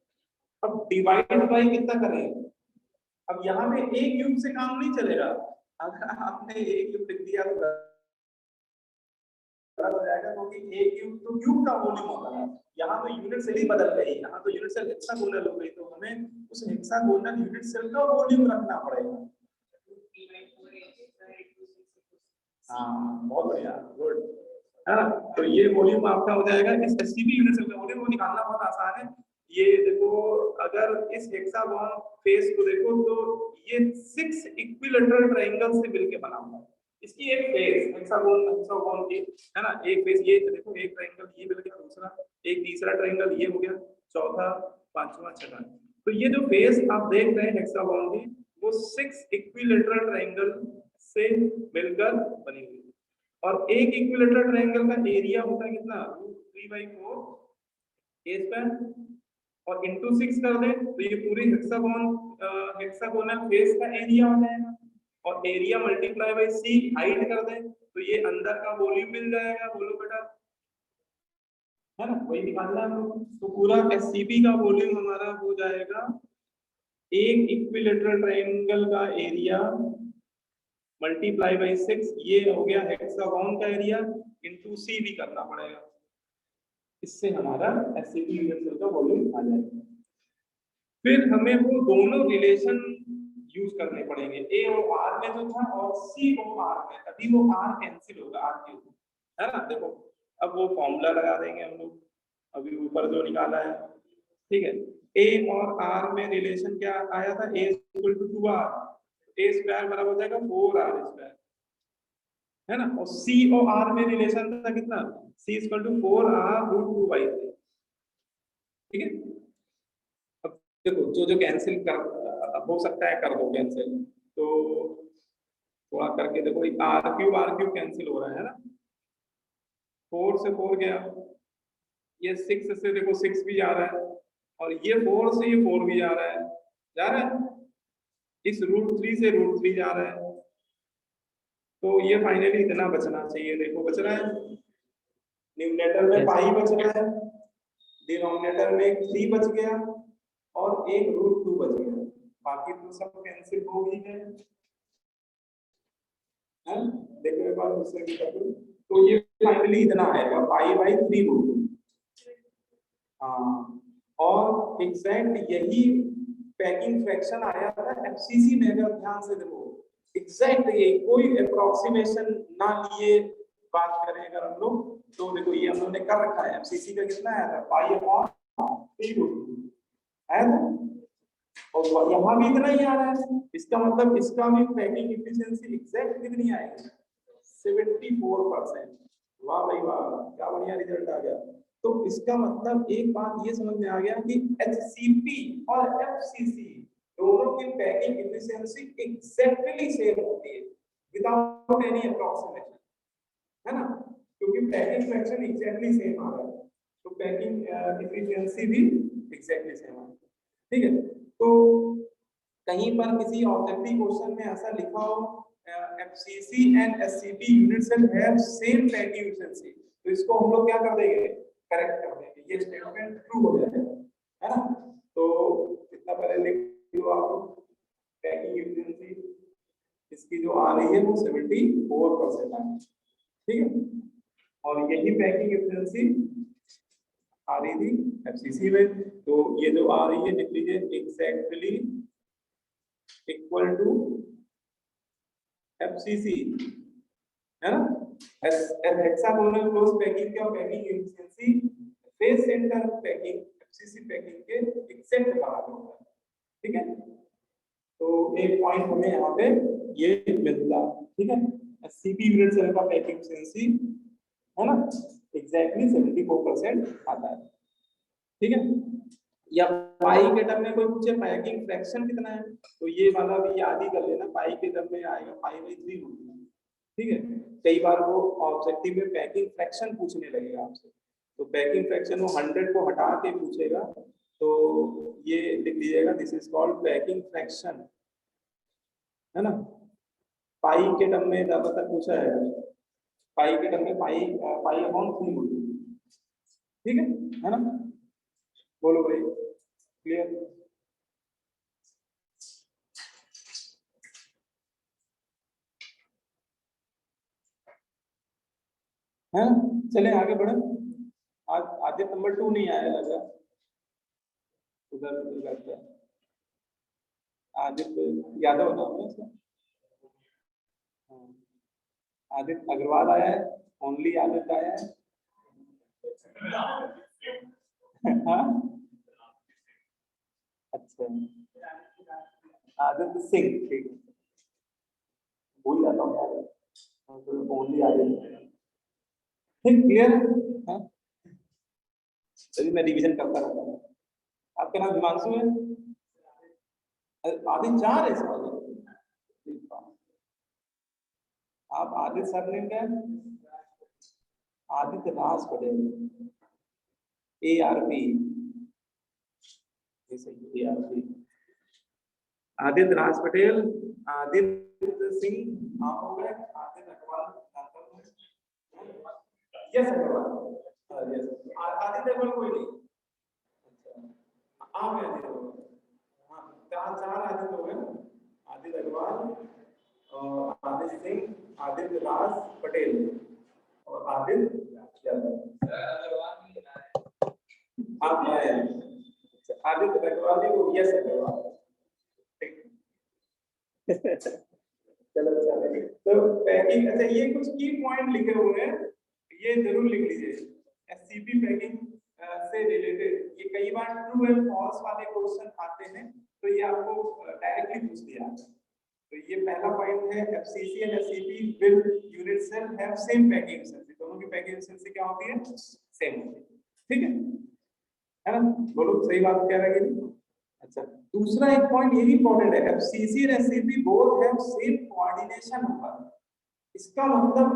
अब डिवाइड बाई कितना करें, अब यहाँ पे ए क्यूब से काम नहीं चलेगा, अगर आपने ए क्यूब लिख दिया तो गलत हो जाएगा, क्योंकि ए क्यूब तो क्यूब का वॉल्यूम होता है, यहाँ तो यूनिट सेल ही बदल गई, यहाँ तो यूनिट सेल हेक्सागोनल हो गई, तो हमें उस हेक्सागोनल यूनिट सेल का वॉल्यूम रखना पड़ेगा। हाँ बहुत बढ़िया, गुड, है ना। तो ये वॉल्यूम आपका हो जाएगा, इस एससीपी यूनिट सेल का वॉल्यूम को निकालना बहुत आसान है। ये देखो, अगर इस हेक्सागोन फेस को देखो तो ये 6 इक्विलैटरल ट्रायंगल से मिलके बना हुआ है। इसकी एक फेस हेक्सागोन की, है ना, एक फेस ये देखो, एक ट्रायंगल ये मिल गया, दूसरा एक तीसरा ट्रायंगल ये हो गया, चौथा पांचवा छठा। तो ये जो फेस आप देख रहे हैं हेक्सागोन की, वो 6 इक्विलैटरल ट्रायंगल से मिलकर बनी हुई है। और एक इक्विलैटरल ट्रायंगल का एरिया होता है कितना, 3/4 ए स्क्वायर, और इनटू 6 कर दे तो ये पूरी हेक्सागोनल फेस का एरिया हो जाएगा, और area multiply by C height कर दे तो ये अंदर का वॉल्यूम मिल जाएगा। बोलो बेटा, है ना, वही निकालना है हम लोग। तो पूरा एससीपी का वॉल्यूम हमारा हो जाएगा, एक इक्विलैटरल ट्रायंगल का एरिया मल्टीप्लाई बाय 6, ये हो गया हेक्सागोन का एरिया, इनटू सी भी करना पड़ेगा, इससे हमारा एससीपी यूनिट सेल का वॉल्यूम आ जाएगा। फिर हमें वो दोनों रिलेशन यूज करने पड़ेंगे, ए और आर में जो था और सी और आर में, तभी वो आर कैंसिल होगा, आर क्यूब, है ना। देखो अब वो फॉर्मूला लगा देंगे हम लोग, अभी ऊपर जो निकाला है, ठीक है। ए और आर में रिलेशन क्या आया था, A equal to 2r, A square बराबर हो जाएगा 4r स्क्वायर, है ना। और सी और आर में रिलेशन था कितना, सी इक्वल टू 4r रूट 2/3, ठीक है। अब देखो जो जो कैंसिल कर हो सकता है कर दो कैंसिल, तो थोड़ा करके देखो, आर क्यूब कैंसिल हो रहा है ना, 4 से 4 गया, ये 6 से देखो 6 भी जा रहा है, और ये 4 से ये 4 भी जा रहा है, इस √3 से √3 जा रहा है, तो ये फाइनली इतना बचना चाहिए, देखो बच रहा है, न्यूमरेटर में पाई बच रहा है, डिनोमिनेटर में 3 बच गया, और एक √2 बच गया, बाकी तो सब कैंसिल हो ही गए, है। देखो एक बार दूसरे की करो, तो ये फाइनली इतना आएगा π/3√2। हाँ, और एग्जैक्ट यही पैकिंग फ्रैक्शन आया था एफसीसी में, अगर ध्यान से देखो, एग्जैक्ट ये, कोई अप्रोक्सीमेशन ना लिए बात करें अगर हम लोग, तो देखो ये हम लोगों ने कर रखा है, एफसीसी का कितना आया था π/3√2 है ना, और यहाँ भी इतना ही आ रहा है, इसका मतलब इसका भी पैकिंग एफिशिएंसी एग्जैक्ट कितनी आएगी, 74%। वाह भाई वाह, क्या बढ़िया रिजल्ट आ गया। तो इसका मतलब एक बात ये समझ में आ गया कि एचसीपी और एफसीसी दोनों की पैकिंग एफिशिएंसी एग्जैक्टली सेम होती है, विदाउट एनी अप्रोक्सीमेशन, है ना, क्योंकि पैकिंग फ्रैक्शन एग्जैक्टली सेम आ रहा है, तो पैकिंग एफिशिएंसी भी एग्जैक्टली सेम आ रही है, ठीक है। तो कहीं पर किसी ऑब्जेक्टिव क्वेश्चन में ऐसा लिखा हो FCC and SCP unit cell have same packing efficiency, तो इसको हम लोग क्या कर देंगे, करेक्ट कर देंगे, ये स्टेटमेंट ट्रू हो जाएगा, है ना। तो इतना पहले लिख लो आप, पैकिंग एफिशिएंसी इसकी जो आ रही है वो 74% आ रही है, ठीक है, और यही पैकिंग एफिशिएंसी आ रही थी एफसीसी में, तो ये जो आ रही है लिख लीजिए एग्जैक्टली इक्वल टू एफसीसी, है ना। हेक्सागोनल क्लोज पैकिंग का packing efficiency face centre packing FCC packing के एग्जैक्ट बराबर होता है, ठीक है। तो एक पॉइंट हमें यहाँ पे ये मिलता है, ठीक है। एससीपी यूनिट सेल का पैकिंग एफिशिएंसी, है ना, एग्जैक्टली 74% आता है, ठीक है। या पाई के टर्म में कोई पूछे पैकिंग फ्रैक्शन कितना है, तो ये वाला भी याद ही कर लेना, पाई के टर्म में आएगा π/3√2, ठीक है। कई बार वो ऑब्जेक्टिव में पैकिंग फ्रैक्शन पूछने लगेगा आपसे, तो पैकिंग फ्रैक्शन वो 100 को हटा के पूछेगा, तो ये लिख लीजिएगा, this is called packing fraction, है ना। पाई के टर्म में ज्यादातर पूछा है, पाई के टर्म में π/3√2, ठीक है ना। बोलो भाई, क्लियर। है, चले आगे बढ़े। आज आदित्य नंबर 2 नहीं आया लगा, उधर जाता है, आदित्य यादव नाम है उसका, आदित्य अग्रवाल आया है, ओनली आदित्य आया है, हाँ अच्छा, आदित्य सिंह, ठीक है, भूल जाता हूँ यार, ओनली आदित्य, ठीक, क्लियर है। चलिए मैं रिवीजन करता रहता हूँ। आपका नाम हिमांशु है, आदित्य 4 है इसका, आप आदित्य सरनेम क्या है, आदित्य राज पटेल, ARP, आदित्य राज पटेल, आदित्य सिंह आप हो गए, आदित्य अग्रवाल, यस अग्रवाल, यस आदित्य अग्रवाल कोई नहीं, अच्छा आप हैं आदित्य, हाँ 4 आदित्य हो गए, आदित्य अग्रवाल और आदित्य सिंह, आदित्य राज पटेल और आदित्य आप आदित्य अग्रवाल को यस अग्रवाल, चलो चलो, तो पैकिंग, अच्छा ये कुछ की पॉइंट लिखे हुए हैं, ये जरूर लिख लीजिए, एससीपी पैकिंग से रिलेटेड ये कई बार ट्रू एंड फॉल्स वाले क्वेश्चन आते हैं, तो ये आपको डायरेक्टली पूछ दिया जाता है। तो ये पहला पॉइंट है, FCC and SCP with unit cell have same packing efficiency, दोनों की पैकिंग एफिशिएंसी क्या होती है, सेम होती है, ठीक है ना? बोलो सही बात कह रहे हैं कि नहीं? अच्छा, दूसरा एक पॉइंट ये भी इंपॉर्टेंट है, FCC and SCP both have same coordination number. इसका मतलब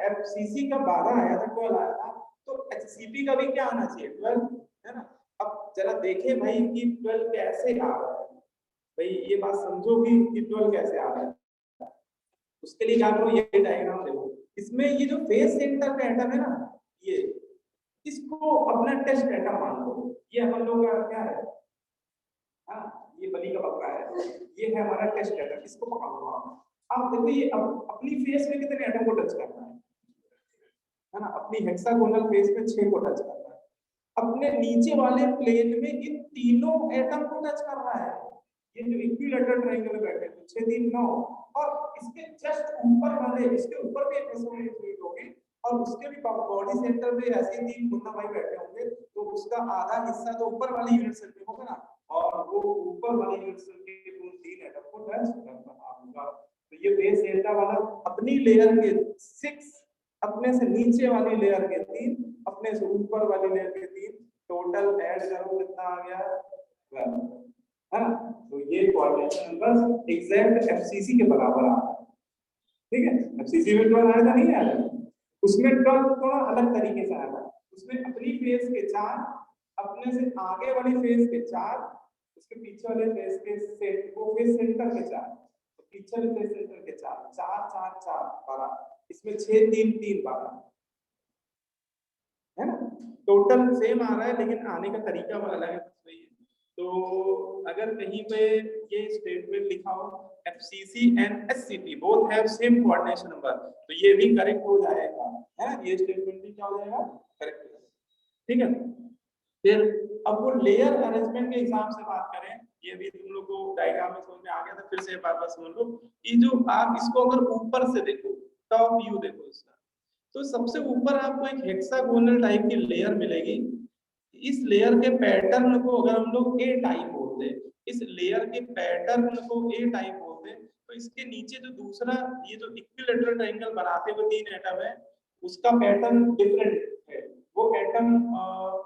एफसीसी का 12 आया था, 12 आया था, तो एचसीपी का भी क्या आना चाहिए, 12, है ना? अब जरा देखें भाई कि 12 कैसे आ रहा है, भाई ये बात समझो कि 12 कैसे आ रहा है। उसके लिए क्या करो, ये डायग्राम देखो, इसमें ये जो फेस सेंटर का एटम है ना, ये इसको अपना टेस्ट एटम मान लो, ये हम लोग का क्या है, हाँ ये बलि का बकरा है, ये है हमारा टेस्ट एटम, इसको पकड़ लो आप देखो ये अपनी फेस में कितने एटम को टच करना है ना? अपनी हेक्सागोनल फेस में 6 को टच करना है, अपने नीचे वाले प्लेन में इन तीनों एटम को टच कर रहा है, ये जो इक्विलैटरल ट्रायंगल में बैठे हैं 6 3 9, और इसके जस्ट ऊपर वाले, इसके ऊपर भी एक यूनिट होगी, और उसके भी बॉडी सेंटर में ऐसे 3 मुन्ना भाई बैठे होंगे, तो उसका आधा हिस्सा तो ऊपर वाले यूनिट सेल में होगा ना, और वो ऊपर वाले यूनिट सेल के उन 3 एटम को टच कर रहा होगा। तो ये बेस डेल्टा वाला अपनी लेयर के 6, अपने से नीचे वाली लेयर के 3, अपने से ऊपर वाली लेयर के 3, टोटल ऐड करो कितना आ गया, 12, है ना? तो ये कोऑर्डिनेशन नंबर एग्जैक्ट एफसीसी के बराबर आ रहा है, ठीक है? एफसीसी में 12 आया था, नहीं आया था, उसमें 12 थोड़ा अलग तरीके से आया था, उसमें अपनी फेस के 4, अपने से आगे वाली फेस के 4, उसके पीछे वाले फेस के सेट वो फेस सेंटर के 4, तो पीछे वाले फेस सेंटर के 4 4 4 4 12, इसमें 6 3 3 12, है ना? टोटल सेम आ रहा है, लेकिन आने का तरीका अलग है, तो अगर कहीं पे ये स्टेटमेंट लिखा हो FCC and SCP both have same coordination number, तो ये भी करेक्ट हो जाएगा, है? ये स्टेटमेंट भी क्या हो जाएगा, करेक्ट हो जाएगा, ठीक है? फिर अब वो लेयर अरेंजमेंट के हिसाब से बात करें, ये भी तुम लोग को डायग्राम में समझ में आ गया था, फिर से एक बार समझ लो कि जो आप इसको अगर ऊपर से देखो, टॉप व्यू देखो इसका, तो सबसे ऊपर आपको एक हेक्सागोनल टाइप की लेयर मिलेगी, इस लेयर के पैटर्न को अगर हम लोग ए टाइप बोलते हैं, इस लेयर के पैटर्न को ए टाइप बोलते हैं, तो इसके नीचे जो दूसरा ये जो इक्विलैटरल ट्रायंगल बनाते हुए 3 एटम है, उसका पैटर्न डिफरेंट है, वो एटम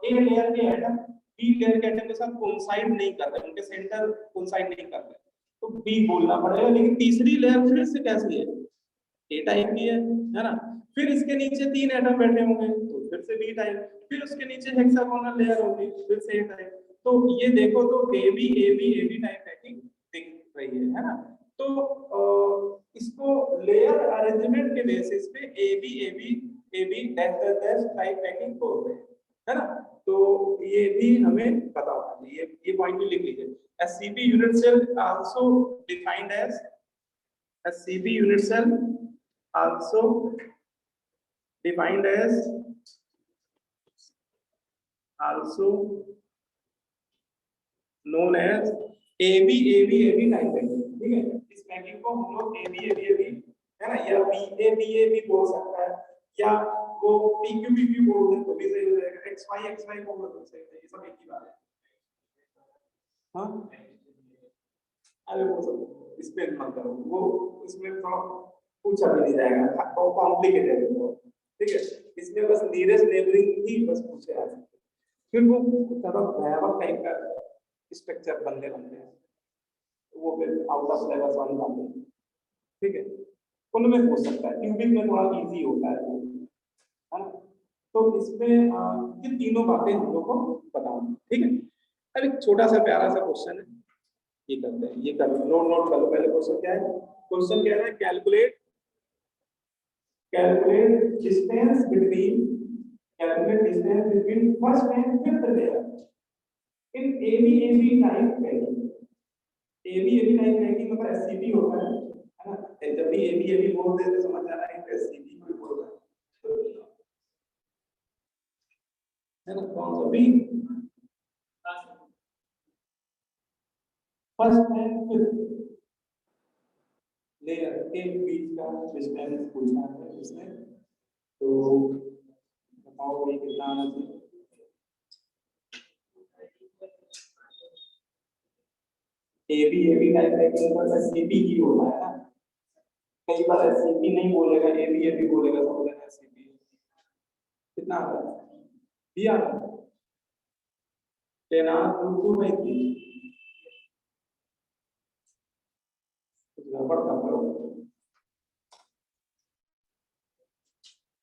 ए लेयर के एटम बी लेयर के एटम के साथ कोइंसाइड नहीं कर रहे, उनके सेंटर कोइंसाइड नहीं कर रहे, तो बी बोलना पड़ेगा, लेकिन तीसरी लेयर फिर से कैसी है, ए टाइप की है ना? फिर इसके नीचे 3 एटम बैठे होंगे, तो फिर से बी टाइप, फिर उसके नीचे हेक्सागोनल लेयर होगी, फिर से ए टाइप, तो ये देखो तो ए बी टाइप पैकिंग दिख रही है ना? तो इसको लेयर अरेंजमेंट के बेसिस पे A B dash type packing बोलते हैं, है ना? तो ये भी हमें पता होना चाहिए, ये पॉइंट भी लिख लीजिए। SCP unit cell also defined as SCP unit cell also defined as also known as AB type packing, ठीक है? इस पैकिंग को हम लोग AB है ना, या BA भी बोल सकता है, या वो PQ बोल दे तो भी सही हो जाएगा, XY बोल दे तो सही है, ये सब एक ही बात है, हाँ? अरे वो सब इसमें मत करो, वो इसमें थोड़ा पूछा भी नहीं जाएगा, तो कॉम्प्लिकेटेड है वो, ठीक है? इसमें बस नीयरेस्ट नेबरिंग ही बस पूछे आ सकते, फिर वो थोड़ा भयावह टाइप का स्ट्रक्चर बनने लगते हैं, वो फिर आउट ऑफ सिलेबस वाली बात है, ठीक है? उनमें हो सकता है, क्यूबिक में थोड़ा इजी होता है वो, है ना? तो इसमें ये तीनों बातें हम लोग को बताऊंगा, ठीक है? अब एक छोटा सा प्यारा सा क्वेश्चन है, ये करते हैं, ये कर नोट कर लो, पहले क्वेश्चन क्या है, क्वेश्चन कह रहा है calculate distance between first and fifth layer in AB type packing, AB type packing मतलब एससीपी होता है ना? जब भी AB बोल देते समझ जाना है कि एससीपी को बोल रहा है ना? कौन सा भी फर्स्ट एंड फिफ्थ लेयर के बीच का डिस्टेंस पूछना है इसमें, तो बताओ भाई कितना आना चाहिए। ए बी टाइप रेक्टेंगल पर एससीपी ही होता है ना, कई बार एससीपी नहीं बोलेगा, ए बी बोलेगा, समझ लेना एससीपी कितना आता है, बी आता है 10r√2/3। कुछ गड़बड़ कर रहे हो,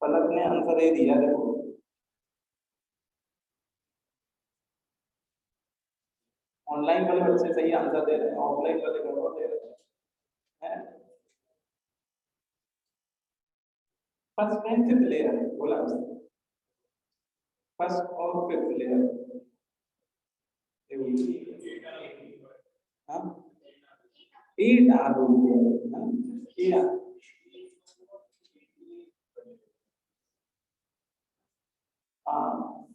पलक ने आंसर दे दिया, देखो ऑनलाइन वाले बच्चे सही आंसर दे रहे हैं, ऑफलाइन वाले गड़बड़ दे रहे हैं। फर्स्ट एंड फिफ्थ लेयर बोला उसने, फर्स्ट और फिफ्थ लेयर। हाँ 8r√2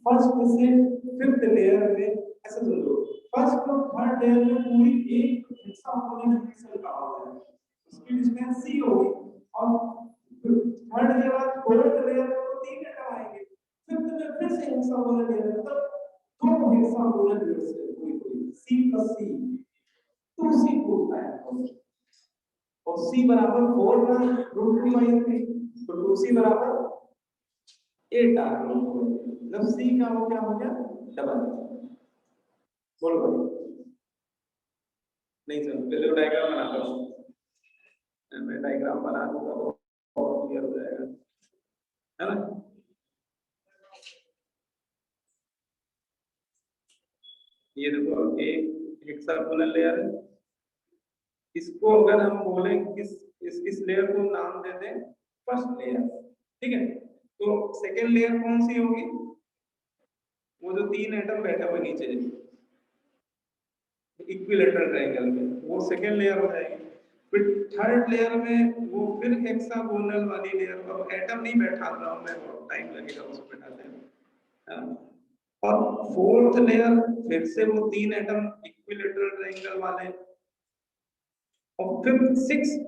फर्स्ट से फिफ्थ लेयर में ऐसे सुन लो, फर्स्ट और थर्ड लेयर में पूरी एक हेक्सागोनल पिक्सल का होता है, उसकी डिस्टेंस c होगी, और थर्ड के बाद फोर्थ लेयर में वो तीन एटम आएंगे, फिफ्थ में फिर से हेक्सागोनल लेयर, मतलब दो हेक्सागोनल लेयर से पूरी पूरी c + c 2c पूछता है, और c बराबर 4r√2/3, तो 2c बराबर 8r√2, मतलब c का वो क्या हो गया, डबल। बोलो भाई, नहीं सर पहले डायग्राम बनाता हूँ, मैं डायग्राम बना दूंगा तो और क्लियर हो जाएगा, है ना। ये देखो एक हेक्सागोनल लेयर है, इसको अगर हम बोलें इस लेयर को नाम दे दें फर्स्ट लेयर, ठीक है, तो सेकेंड लेयर कौन सी होगी, वो जो तीन एटम बैठे हुए नीचे इक्विलेटरल ट्रायंगल में, वो सेकेंड लेयर हो जाएगी। फिर थर्ड लेयर में वो फिर हेक्सागोनल वाली लेयर, और एटम नहीं बैठा रहा हूं मैं, बहुत टाइम लगेगा उसको बैठाने में, और फोर्थ लेयर फिर से वो तीन एटम इक्विलेटरल ट्रायंगल वाले, और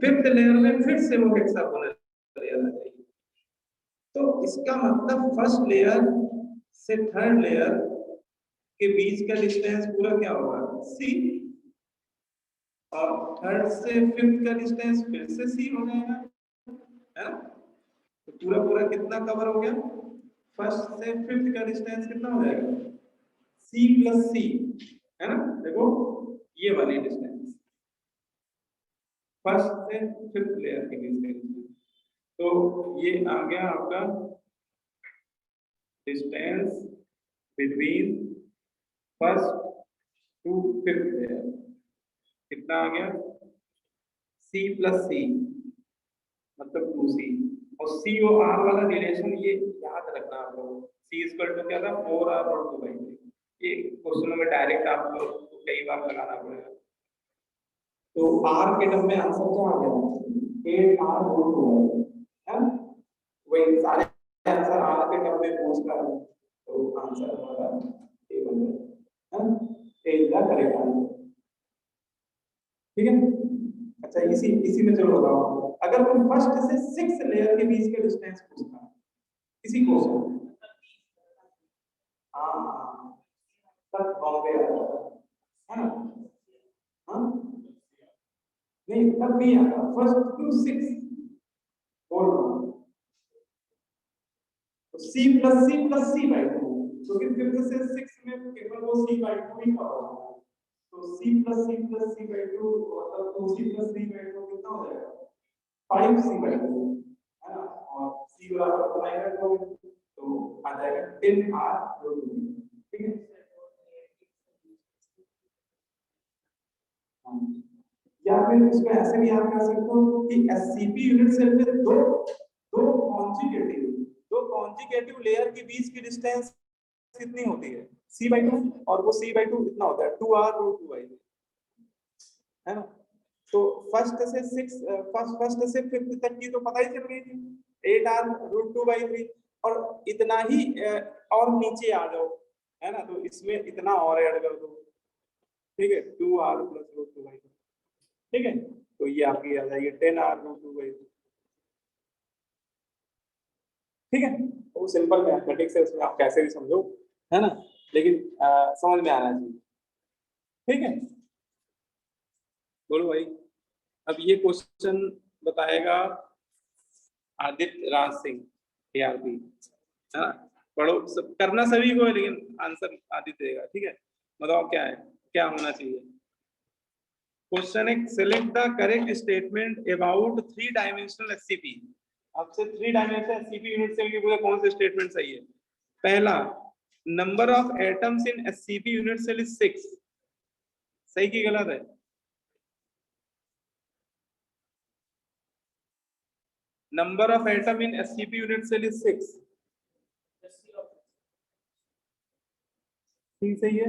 फिफ्थ लेयर में फिर से वो हेक्सागोनल लेयर आ जाएगी। तो इसका मतलब फर्स्ट लेयर से थर्ड लेयर के बीच का डिस्टेंस पूरा क्या होगा, c, और थर्ड से फिफ्थ का डिस्टेंस फिर से c हो जाएगा, है ना। तो पूरा पूरा कितना कवर हो गया, फर्स्ट से फिफ्थ का डिस्टेंस कितना हो जाएगा, c + c, है ना। देखो ये वाली डिस्टेंस फर्स्ट से फिफ्थ लेयर के बीच का डिस्टेंस, तो ये आ गया आपका distance between first to fifth layer, कितना आ गया, c + c मतलब 2c, और c और r वाला रिलेशन ये याद रखना आप लोग, c = क्या था 4r√2/3, ये क्वेश्चनों में डायरेक्ट आप लोग को कई बार लगाना पड़ेगा। तो r के टर्म में आंसर क्या आ गया, 8r√2 है, वही सारे आंसर r के टर्म में पूछ रहा है, तो आंसर हमारा ए बन गया, है, ए इज द करेक्ट आंसर, ठीक है। अच्छा इसी में चलो बताओ, अगर कोई फर्स्ट से सिक्स लेयर के बीच के डिस्टेंस पूछता है इसी क्वेश्चन, हाँ तब बॉम्बे आ जाता है ना, हाँ नहीं तब भी आता, फर्स्ट टू सिक्स बोल रहा हूँ, तो c+c+c/2, क्योंकि फिफ्थ से सिक्स में केवल वो c/2 ही कवर होगा, तो c+c+c/2 मतलब 2c+c/2 कितना हो जाएगा, 5c/2, है ना, और c बराबर कितना आएगा, तो आ जाएगा 10r√2, ठीक है। या फिर इसको ऐसे भी याद कर सकते हो कि एससीपी यूनिट सेल में दो दो कॉन्जुगेटिव लेयर के बीच की डिस्टेंस कितनी होती है, c/2, और वो c/2 इतना होता है 2r√2, है ना। तो फर्स्ट से फिफ्थ तक की तो पता ही चल गई थी, 8r√2/3, और इतना ही और नीचे आ जाओ, है ना, तो इसमें इतना और ऐड कर दो, ठीक है, 2r+√2/3, ठीक है, तो ये आपकी आ जाएगी 10r√2/3। ठीक है, वो सिंपल मैथमेटिक्स है, उसमें आप कैसे भी समझो, है ना, लेकिन समझ में आना चाहिए। ठीक है, बोलो भाई। अब ये क्वेश्चन बताएगा आदित्य राज सिंह, ARP, है ना। पढ़ो, सब करना सभी को है, लेकिन आंसर आदित्य देगा। ठीक है, बताओ क्या है, क्या होना चाहिए। क्वेश्चन है, select the correct statement about 3 dimensional SCP। आपसे 3 डायमेंशनल SCP यूनिट सेल के पूरे कौन से स्टेटमेंट सही है। पहला, number of atoms in SCP unit cell is 6, सही की गलत है। Number of atom in SCP unit cell is 6, ठीक सही है।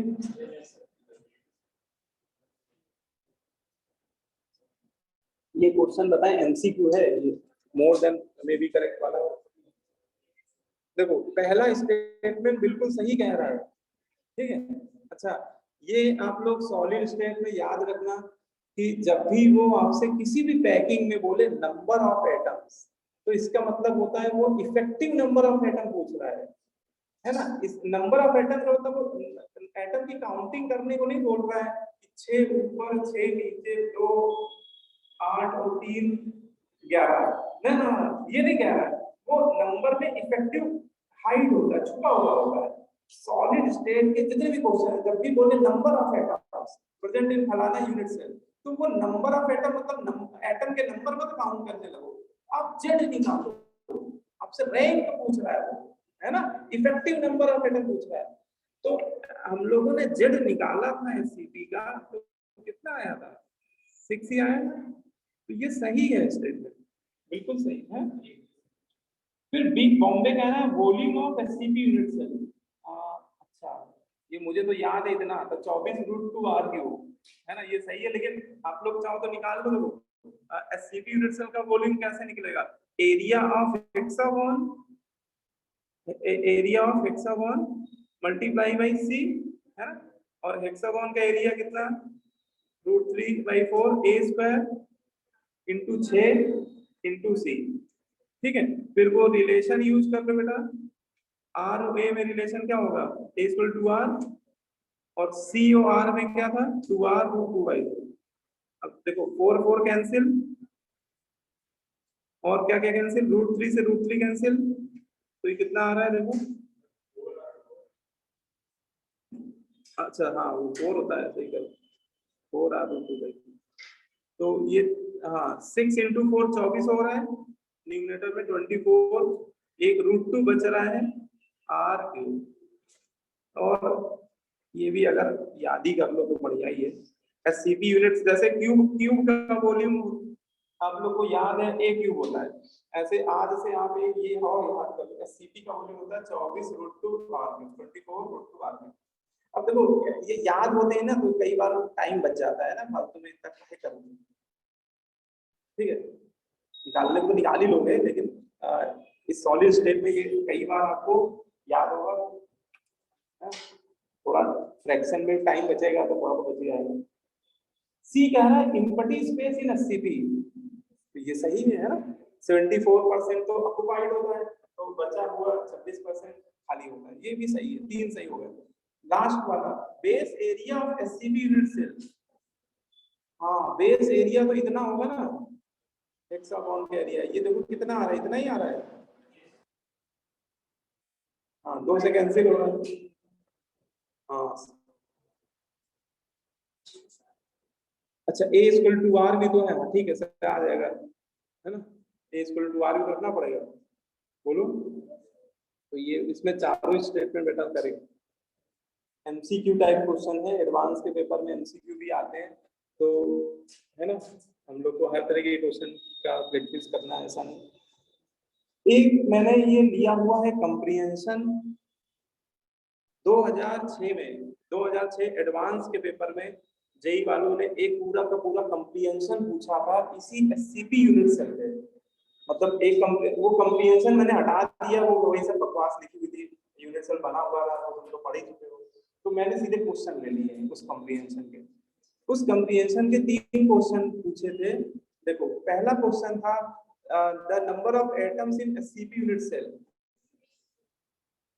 ये क्वेश्चन बताएं, MCQ है ये, more than may be correct वाला। देखो, पहला स्टेटमेंट बिल्कुल सही कह रहा है, ठीक है। अच्छा, ये आप लोग सॉलिड स्टेट में याद रखना कि जब भी वो आपसे किसी भी पैकिंग में बोले नंबर ऑफ एटम्स, तो इसका मतलब होता है वो इफेक्टिव नंबर ऑफ एटम पूछ रहा है ना। इस नंबर ऑफ एटम का मतलब वो एटम की काउंटिंग करने को नहीं बोल रहा है कि 6 ऊपर 6 नीचे 2 8 और 3 11, ना, ये नहीं कह रहा है। वो नंबर में इफेक्टिव हाइड होता है, छुपा हुआ होता है। सॉलिड स्टेट के जितने भी क्वेश्चन है, जब भी बोले number of atoms present in फलाना यूनिट सेल, तो वो नंबर ऑफ एटम मतलब एटम के नंबर को काउंट करने लगो। आप जेड निकालो, आपसे रैंक पूछ रहा है वो, है ना, इफेक्टिव नंबर ऑफ एटम पूछ रहा है। तो हम लोगों ने जेड निकाला था SCP का, तो कितना आया था, 6 ही आया ना। तो ये सही है स्टेटमेंट, बिल्कुल सही है। फिर बी बॉम्बे कह रहा है volume of SCP unit cell. अच्छा, ये मुझे तो याद है इतना, तो 24√2 है ना, ये सही है। लेकिन आप लोग चाहो तो निकाल दो। SCP यूनिट सेल का वॉल्यूम कैसे निकलेगा, area of hexagon, area of hexagon multiply by C, है ना। और हेक्सागोन का एरिया कितना, √3/4 A² इंटू 6 इंटू C। ठीक है, फिर वो रिलेशन यूज कर लो बेटा, R और A में रिलेशन क्या होगा, A=R, और C और R में क्या था, 2R√2/4। अब देखो 4 4 कैंसिल, और क्या क्या कैंसिल, √3 से √3 कैंसिल, तो ये कितना आ रहा है देखो। अच्छा हाँ, वो 4 होता है, सही करो, 4R√2/4। तो ये हाँ 6 इंटू 4 24 हो रहा है, न्यूमरेटर में 24, एक √2 बच रहा है R³। और ये भी अगर याद ही कर लो तो बढ़िया ही है। SCP यूनिट्स जैसे क्यूब का वॉल्यूम आप लोग को याद है, A³ होता है, ऐसे आज से आप एक ये और याद कर लो, SCP का वॉल्यूम होता है 24√2R³, 24√2R³। अब देखो, ये याद होते हैं ना, तो कई बार टाइम बच जाता है ना, फालतू में इतना काहे करूंगी। ठीक है, निकालने को तो निकाल ही लोगे, लेकिन इस सॉलिड स्टेट में ये कई बार आपको याद होगा, थोड़ा फ्रैक्शन में टाइम बचेगा तो थोड़ा बच जाएगा। C कह रहा है एम्प्टी स्पेस इन SCP, तो ये सही है ना, 74% तो ऑक्युपाइड होता है, तो बचा हुआ 26% खाली होता है, ये भी सही है, 3 सही हो गए। लास्ट वाला, base area of SCP unit cell. हाँ, बेस एरिया तो इतना होगा ना, हेक्सागोन का एरिया, ये देखो कितना आ रहा है, इतना ही आ रहा है। हाँ, 2 से कैंसिल हो रहा है। हाँ, अच्छा A=R भी तो है, ठीक है सर, आ जाएगा, है ना, A=R भी रखना पड़ेगा, बोलो। तो ये इसमें चारों स्टेटमेंट बेटा करेक्ट। MCQ टाइप क्वेश्चन है, एडवांस के पेपर में MCQ भी आते हैं, तो है ना, हम लोग को हर तरह के क्वेश्चन का प्रैक्टिस करना है, ऐसा नहीं। एक मैंने ये लिया हुआ है कंप्रीहेंशन 2006 में, 2006 एडवांस के पेपर में जेई वालों ने एक पूरा का पूरा कंप्रीहेंशन पूछा था इसी SCP यूनिट सेल पे। मतलब एक वो कंप्रीहेंशन मैंने हटा दिया, वो वही सब बकवास लिखी हुई थी, यूनिट सेल बना हुआ था, वो तुम तो पढ़ ही चुके हो। तो मैंने सीधे क्वेश्चन ले लिए उस कंप्रीहेंशन के। उस कंप्रीहेंशन के 3 क्वेश्चन पूछे थे। देखो, पहला क्वेश्चन था the number of atoms in SCP unit cell,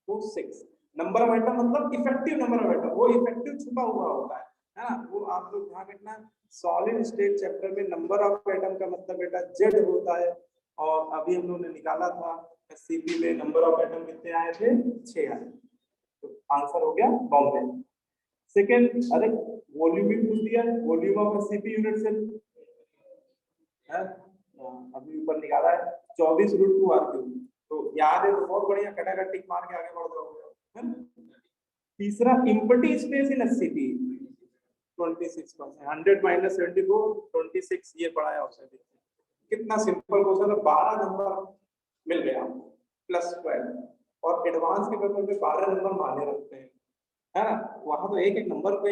तो 6 नंबर ऑफ एटम मतलब इफेक्टिव नंबर ऑफ एटम, वो इफेक्टिव छुपा हुआ होता है ना, वो आप लोग ध्यान रखना। सॉलिड स्टेट चैप्टर में नंबर ऑफ एटम का मतलब बेटा जेड होता है, और अभी हम लोग ने निकाला था एससीपी में नंबर ऑफ एटम कितने आए थे, 6 आए, तो आंसर हो गया बॉम्बे। सेकंड, अरे वॉल्यूम भी पूछ दिया, volume of SCP unit cell है, अभी ऊपर निकाला है 24 √2 r3, तो याद है तो बहुत बढ़िया, कटाकट टिक मार के आगे बढ़ जाओगे, है ना। तीसरा, इम्पटी स्पेस इन एससीपी 26%, 100 - 74 26, ये पढ़ा है ऑप्शन। कितना सिंपल क्वेश्चन है, 12 नंबर मिल गया +12, और एडवांस के पेपर में 12 नंबर माने रखते हैं, है ना। वहां तो एक एक नंबर पे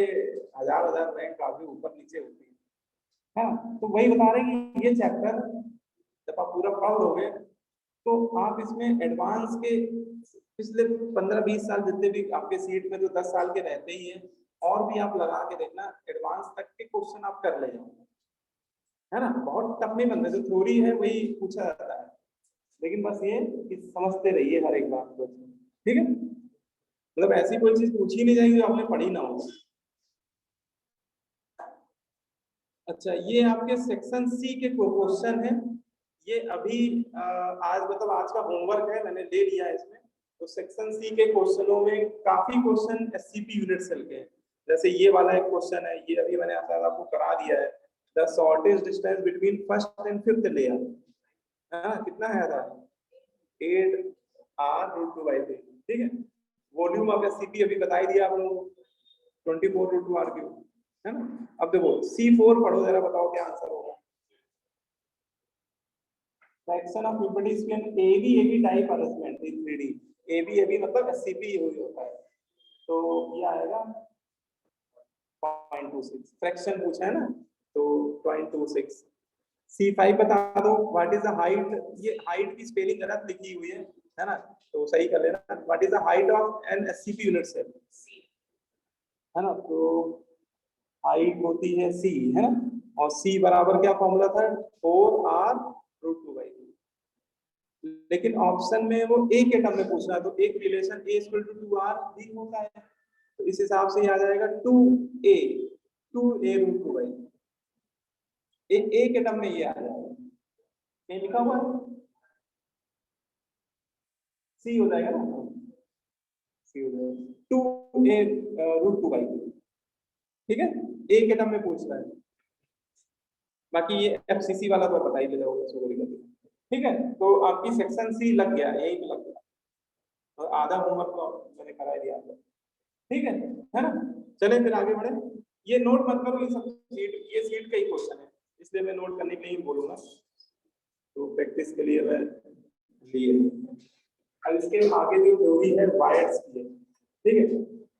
हजार रैंक काफी ऊपर नीचे होती है ना। तो वही बता रहे हैं कि ये चैप्टर जब आप पूरा पढ़ लोगे तो आप इसमें एडवांस के पिछले 15-20 साल जितने भी आपके सीट में तो 10 साल के रहते ही हैं, और भी आप लगा के देखना, एडवांस तक के क्वेश्चन आप कर ले जाओगे, है ना। बहुत टफ नहीं बनते, जो थ्योरी है वही पूछा जाता है, लेकिन बस ये कि समझते रहिए हर एक बात को, ठीक है। मतलब ऐसी कोई चीज पूछी नहीं जाएगी जो आपने पढ़ी ना हो। अच्छा, ये आपके सेक्शन सी के क्वेश्चन है, ये अभी आज मतलब आज का होमवर्क है, मैंने ले लिया है इसमें। तो सेक्शन सी के क्वेश्चनों में काफी क्वेश्चन एससीपी यूनिट सेल के हैं, जैसे ये वाला एक क्वेश्चन है, ये अभी मैंने आपको करा दिया है, the shortest distance between first and fifth layer, कितना है था 8 r√2/3, ठीक है। वॉल्यूम ऑफ एससीपी अभी बता ही दिया आप लोगों को 24 √2 r3, है ना। अब देखो C4 पढ़ो जरा, बताओ क्या आंसर होगा। फ्रैक्शन ऑफ इम्पीडेंस में AB टाइप अरेंजमेंट इन 3D, AB मतलब SCP हुई होता है, तो ये आएगा 0.26, फ्रैक्शन पूछा है ना, तो 0.26। C5 बता दो, व्हाट इज द हाइट, ये हाइट की स्पेलिंग गलत लिखी हुई है ना, तो सही कर लेना, what is the height of an SCP unit cell, है ना, तो हाइट होती है C, है ना, और C बराबर क्या फॉर्मूला था, 4r√2/3, लेकिन ऑप्शन में वो एक एटम में पूछ रहा है, तो एक रिलेशन A = 2r भी होता है, तो इस हिसाब से आ जाएगा 2a √2/3, एक एटम में ये आ जाएगा, ये लिखा हुआ है C हो जाएगा ना, C हो जाएगा 2a√2/3, ठीक है, एक एटम में पूछ रहा है, बाकी ये FCC वाला तो पता ही चला होगा, ठीक है। तो आपकी सेक्शन सी लग गया, यही पे लग गया, और आधा होमवर्क तो मैंने करा दिया आपको, ठीक है ना। चलें फिर आगे बढ़े, ये नोट मत करो, ये सब ये सीट का ही क्वेश्चन है, इसलिए मैं नोट करने के लिए बोलूंगा, तो प्रैक्टिस के लिए मैं लिए। अब इसके आगे जो थ्योरी है वायर्स की है, ठीक है।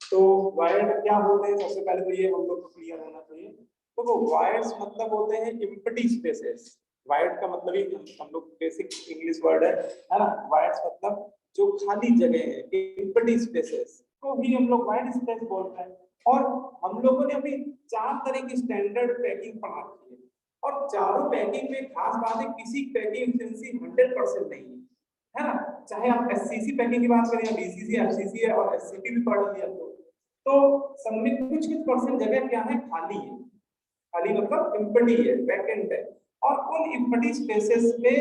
तो वायर क्या होते हैं, सबसे पहले तो ये हम लोग को क्लियर होना चाहिए। तो वो वायर्स मतलब होते हैं एम्प्टी स्पेसेस, वायर का मतलब ही हम लोग बेसिक इंग्लिश वर्ड है ना, वायर्स मतलब जो खाली जगह है, एम्प्टी स्पेसेस को ही हम लोग वायर स्पेस बोलते हैं। और हम लोगों ने अभी 4 तरह की स्टैंडर्ड पैकिंग पढ़ा है, और चारों पैकिंग में खास बात है, किसी पैकिंग एफिशिएंसी 100% नहीं है ना, चाहे आप एससीसी पैकिंग की बात करें या बीसीसी, एफसीसी है और एससीपी भी पढ़ लिया, तो सब में कुछ परसेंट जगह क्या है, खाली है, खाली मतलब एम्प्टी है, वैकेंट है, और उन एम्प्टी स्पेसेस पे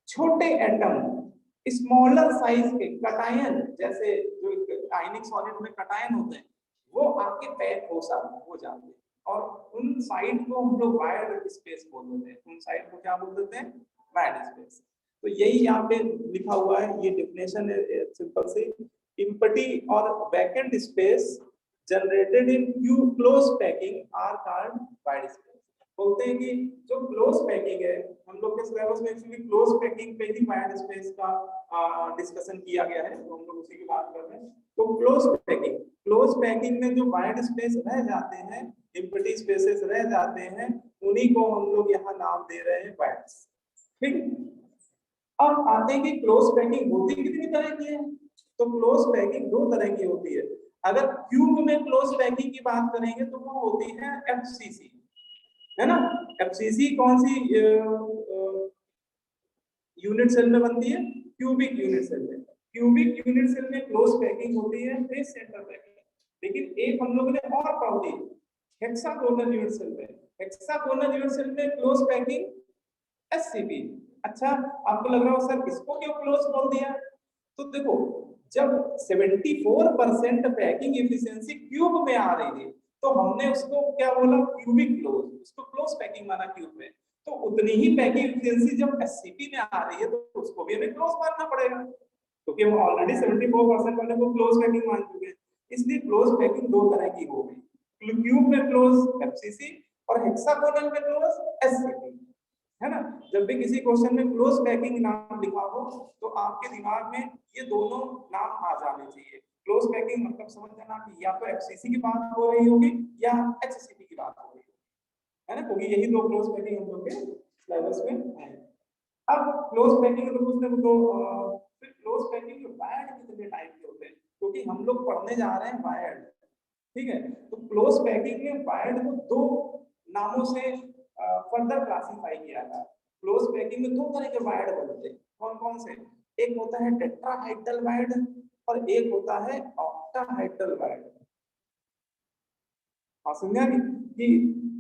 छोटे एटम स्मॉलर साइज के कटायन, जैसे जो आयनिक सॉलिड में कटायन होते हैं, वो आके पैक हो जाते हैं, और उन साइड को हम लोग वायर्ड स्पेस बोल देते हैं, उन साइड को क्या बोल देते हैं, वायर्ड स्पेस। तो यही यहाँ पे लिखा हुआ है, ये डेफिनेशन है सिंपल सी, एम्प्टी और vacant space generated in close packing are called void space. बोलते हैं कि जो क्लोज पैकिंग है, हम लोग के सिलेबस में एक्चुअली क्लोज पैकिंग पे ही वायर्ड स्पेस का डिस्कशन किया गया है, तो हम लोग उसी की बात कर रहे हैं। तो क्लोज पैकिंग में जो वायर्ड स्पेस रह जाते हैं, एम्प्टी स्पेसेस रह जाते हैं, उन्हीं को हम लोग यहाँ नाम दे रहे हैं वायर्ड्स, ठीक। अब आते हैं कि क्लोज पैकिंग होती कितनी तरह की है, तो क्लोज पैकिंग 2 तरह की होती है। अगर क्यूब में क्लोज पैकिंग की बात करेंगे तो वो होती है FCC, है ना। FCC कौन सी यूनिट सेल में बनती है, क्यूबिक यूनिट सेल में, क्यूबिक यूनिट सेल में क्लोज पैकिंग होती है, फेस सेंटर पैकिंग। लेकिन एक हम लोगों ने और पढ़ दी हेक्सागोनल यूनिट सेल में। हेक्सागोनल यूनिट सेल में क्लोज पैकिंग एससीपी। अच्छा, आपको लग रहा हो सर इसको क्यों क्लोज बोल दिया? तो देखो, जब 74% पैकिंग एफिशिएंसी क्यूब में आ रही थी तो हमने उसको क्या बोला, क्यूबिक क्लोज, उसको क्लोज पैकिंग माना क्यूब में। तो उतनी ही पैकिंग एफिशिएंसी जब एससीपी में आ रही है तो उसको भी हमें क्लोज मानना पड़ेगा, क्योंकि हम ऑलरेडी 74% वाले को क्लोज पैकिंग मान चुके हैं। इसलिए क्लोज पैकिंग दो तरह की हो गई, क्यूब में क्लोज एफसीसी और हेक्सागोनल में क्लोज एससीपी, है ना। जब भी किसी क्वेश्चन में क्लोज पैकिंग नाम लिखा हो तो आपके दिमाग में ये दोनों नाम आ जाने चाहिए। क्लोज पैकिंग मतलब समझ जाना कि या तो एफसीसी की बात हो रही होगी या एचसीपी की बात हो रही होगी, है ना, क्योंकि यही दो क्लोज पैकिंग हम लोग के सिलेबस में है। अब क्लोज पैकिंग फिर क्लोज पैकिंग वायर्ड कितने टाइप के होते हैं, क्योंकि हम लोग पढ़ने जा रहे हैं वायर्ड, ठीक है। तो क्लोज पैकिंग में वायर्ड को दो नामों से फर्दर क्लासिफाई किया था। क्लोज पैकिंग में दो तरह के वायर्ड बनते हैं, कौन कौन से? एक होता है टेट्राहाइड्रल वायर्ड और एक होता है ऑक्टाहाइड्रल वायर्ड। हाँ, समझा कि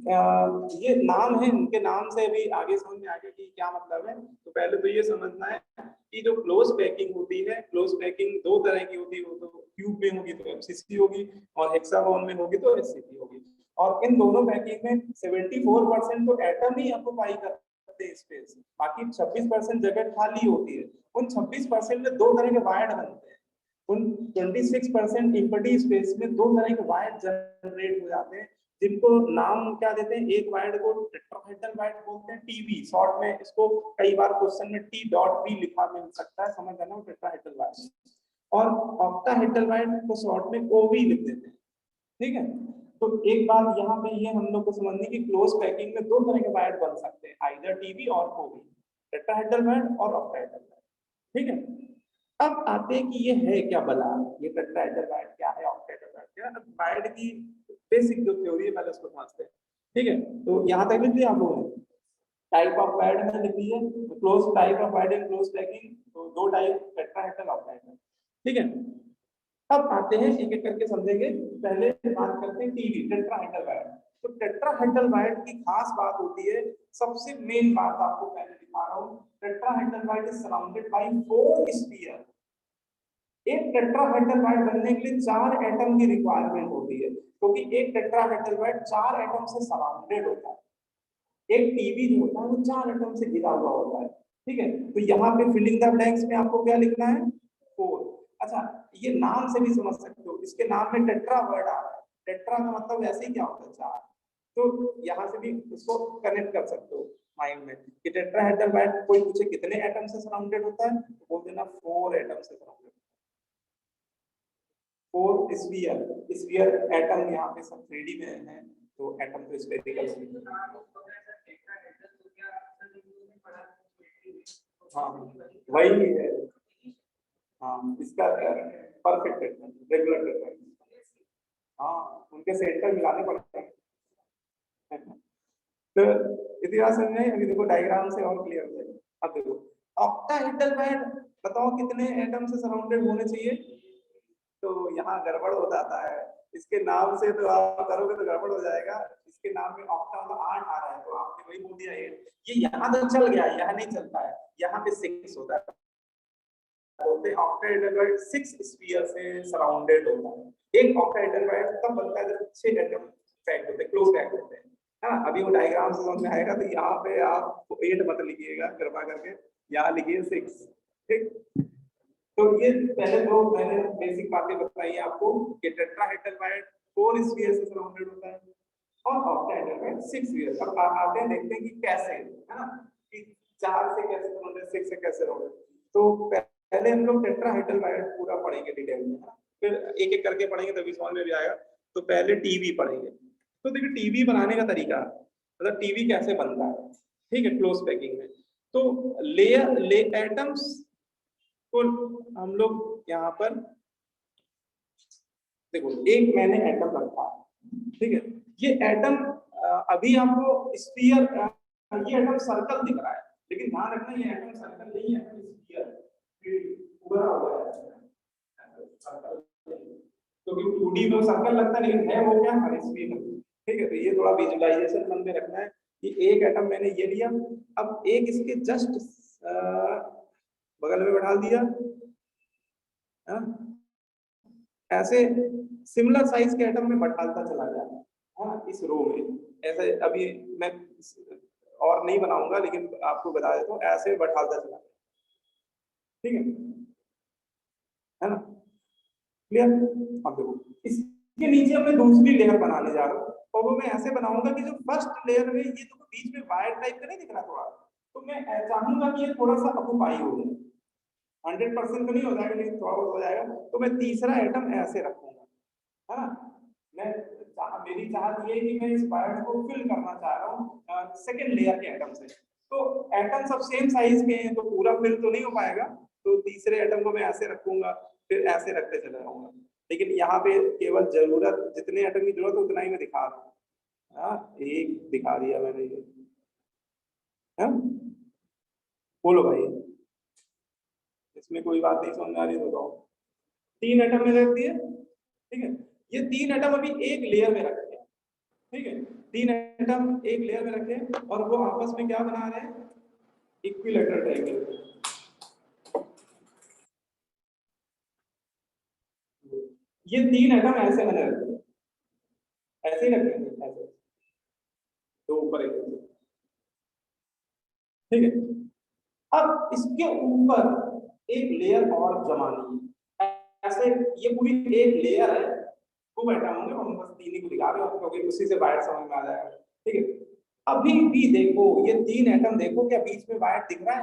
ये नाम है, उनके नाम से भी आगे समझ में आएगा कि क्या मतलब है। तो पहले तो ये समझना है कि जो क्लोज पैकिंग होती है, क्लोज पैकिंग दो तरह की होती है, वो तो क्यूब में होगी तो एफसीसी होगी और हेक्सागोन में होगी तो एससीपी होगी। और इन दोनों पैकिंग में 74% तो एटम ही ऑक्युपाई करते हैं स्पेस, बाकी 26% जगह खाली होती है। उन 26% में दो तरह के वायर्ड बनते हैं। उन 26% एम्प्टी स्पेस में दो तरह के वायर्ड जनरेट हो जाते हैं, जिनको नाम क्या देते हैं? एक वायर्ड को टेट्राहेड्रल वायर्ड बोलते हैं, टीवी शॉर्ट में। इसको कई बार क्वेश्चन में टी डॉट भी लिखा मिल सकता है, समझ जाना, टेट्राहेड्रल वायर्ड। और ऑक्टाहेड्रल वायर्ड को शॉर्ट में ओवी लिख देते हैं, ठीक है। तो एक बात यहाँ पे ये हम लोग को समझनी कि क्लोज पैकिंग में दो तरह के वायर्ड बन सकते हैं, आइदर टीवी और ओवी, टेट्राहेड्रल वायर्ड और ऑक्टाहेड्रल वायर्ड, ठीक है। अब आते हैं कि ये है क्या भला, ये टेट्राहेड्रल वायर्ड क्या है, ऑक्टाहेड्रल वायर्ड क्या है। अब वायर्ड की बेसिक जो थ्योरी है पहले उसको समझते हैं, ठीक है। तो यहाँ तक लिख दिया आप लोगों ने, टाइप ऑफ वायर्ड में लिख दिए, close type of wired in close packing, तो दो टाइप, टेट्राहेड्रल ऑक्टाहेड्रल, ठीक है। अब आते हैं एक एक करके समझेंगे। पहले बात करते हैं टीवी, टेट्राहेड्रल वायर्ड। तो टेट्राहेड्रल वायर्ड की खास बात होती है, सबसे मेन बात आपको पहले दिखा रहा हूँ, tetrahedral wired is surrounded by 4 sphere. एक टेट्राहेड्रल वायर्ड बनने के लिए 4 एटम की रिक्वायरमेंट होती है, क्योंकि एक टेट्राहेड्रल वायर्ड 4 एटम से सराउंडेड होता है। एक टीवी जो होता है वो 4 एटम से घिरा हुआ होता है, ठीक है। तो यहाँ पे फिलिंग द ब्लैंक्स में आपको क्या लिखना है? 4। अच्छा, ये नाम से भी समझ सकते हो, इसके नाम में टेट्रा वर्ड आ रहा है। टेट्रा का मतलब ऐसे ही क्या होता है? 4। तो यहाँ से भी इसको कनेक्ट कर सकते हो माइंड में कि टेट्राहेड्रल वायर्ड कोई पूछे कितने एटम से सराउंडेड होता है, तो बोल देना 4 एटम से सराउंडेड। 4 स्फीयर, स्फीयर एटम यहाँ पे सब 3D में है, तो एटम तो स्फेरिकल। हाँ, वही है। हाँ, इसका परफेक्ट रेगुलर ट्रीटमेंट। हाँ, उनके सेंटर मिलाने पड़ते हैं। तो इतिहास में अभी देखो डायग्राम से और क्लियर हो जाएगा। अब देखो ऑक्टाहेड्रल वायर्ड, बताओ कितने एटम से सराउंडेड होने चाहिए? तो यहाँ गड़बड़ हो जाता है, इसके नाम से तो आप करोगे तो गड़बड़ हो जाएगा। इसके नाम में ऑक्टा मतलब 8 आ रहा है, तो आपने वही बोल दिया 8। ये यहाँ तो चल गया, यहाँ नहीं चलता है, यहाँ पे 6 होता है। बोलते ऑक्टाहेड्रल वायर्ड 6 स्फीयर से सराउंडेड होता है। एक ऑक्टाहेड्रल वायर्ड तब बनता है जब 6 एटम पैक्ड होते हैं, क्लोज पैक्ड होते हैं, है ना। अभी वो डायग्राम से समझ में आएगा, तो यहाँ पे आप 8 मत लिखिएगा कृपा करके, यहाँ लिखिए 6, ठीक। तो ये पहले तो मैंने बेसिक बातें बताई आपको कि टेट्राहेड्रल वायर्ड 4 स्फीयर से सराउंडेड होता है और ऑक्टाहेड्रल वायर्ड 6 स्फीयर। अब आते हैं देखते हैं कि कैसे, है ना, कि 4 से कैसे सराउंडेड, 6 से कैसे सराउंडेड। तो पहले हम लोग टेट्राहेड्रल वायर्ड पूरा पढ़ेंगे डिटेल में, फिर एक एक करके पढ़ेंगे तभी समझ में भी आएगा। तो पहले टीवी पढ़ेंगे। तो देखिए टीवी बनाने का तरीका, मतलब टीवी कैसे बनता है, ठीक है, क्लोज पैकिंग में। तो लेयर एटम्स को हम लोग यहाँ पर देखो, एक मैंने एटम रखा, ठीक है। ये एटम अभी आपको स्फीयर, ये एटम सर्कल दिख रहा है, लेकिन ध्यान रखना ये एटम सर्कल नहीं है, स्फीयर। पूरा हो गया क्योंकि 2D में सर्कल लगता है लेकिन है वो क्या हरिस्फीयर है। ठीक है, तो ये थोड़ा विजुअलाइजेशन मन में रखना है कि एक एटम मैंने ये लिया, अब एक इसके जस्ट बगल में बैठा दिया, ऐसे सिमिलर साइज के एटम में बैठाता चला जाए इस रो में। ऐसे अभी मैं और नहीं बनाऊंगा लेकिन आपको बता देता हूँ, ऐसे बैठाता चला जाए। ठीक है ना, क्लियर। अब देखो इसके नीचे मैं दूसरी लेयर बनाने जा रहा हूँ और वो मैं ऐसे बनाऊंगा कि जो फर्स्ट लेयर में ये तो बीच में वायर टाइप का नहीं दिख रहा थोड़ा, तो मैं चाहूंगा कि ये थोड़ा सा ऑक्यूपाई हो जाए। 100% तो नहीं हो जाएगा लेकिन थोड़ा बहुत हो जाएगा। तो मैं तीसरा एटम ऐसे रखूंगा, है ना। मेरी चाहत ये है कि मैं इस वायर को फिल करना चाह रहा हूँ सेकंड लेयर के एटम से। तो एटम सब सेम साइज के हैं तो पूरा फिल तो नहीं हो पाएगा, तो तीसरे एटम को मैं ऐसे रखूंगा, फिर ऐसे रखते चला जाऊंगा। लेकिन यहाँ पे केवल जरूरत जितने एटम की जरूरत है उतना ही मैं दिखा रहा हूँ। एक दिखा दिया मैंने ये, बोलो भाई इसमें कोई बात नहीं समझ आ रही तो बताओ। 3 एटम में रख दिए, ठीक है। ये 3 एटम अभी एक लेयर में रखे, ठीक है। 3 एटम एक लेयर में रखे और वो आपस में क्या बना रहे हैं, इक्विलैटरल ट्रायंगल। ये 3 एटम ऐसे बने रखे, ऐसे ही रखेंगे, ऐसे तो ऊपर एक, ठीक है। अब इसके ऊपर एक लेयर और जमानी है, ऐसे ये पूरी एक लेयर है, खूब एटम होंगे, हम बस 3 ही को दिखा रहे हैं क्योंकि उसी से वायर समझ में आ जाएगा, ठीक है। अभी भी देखो ये 3 एटम देखो क्या बीच में वायर दिख रहा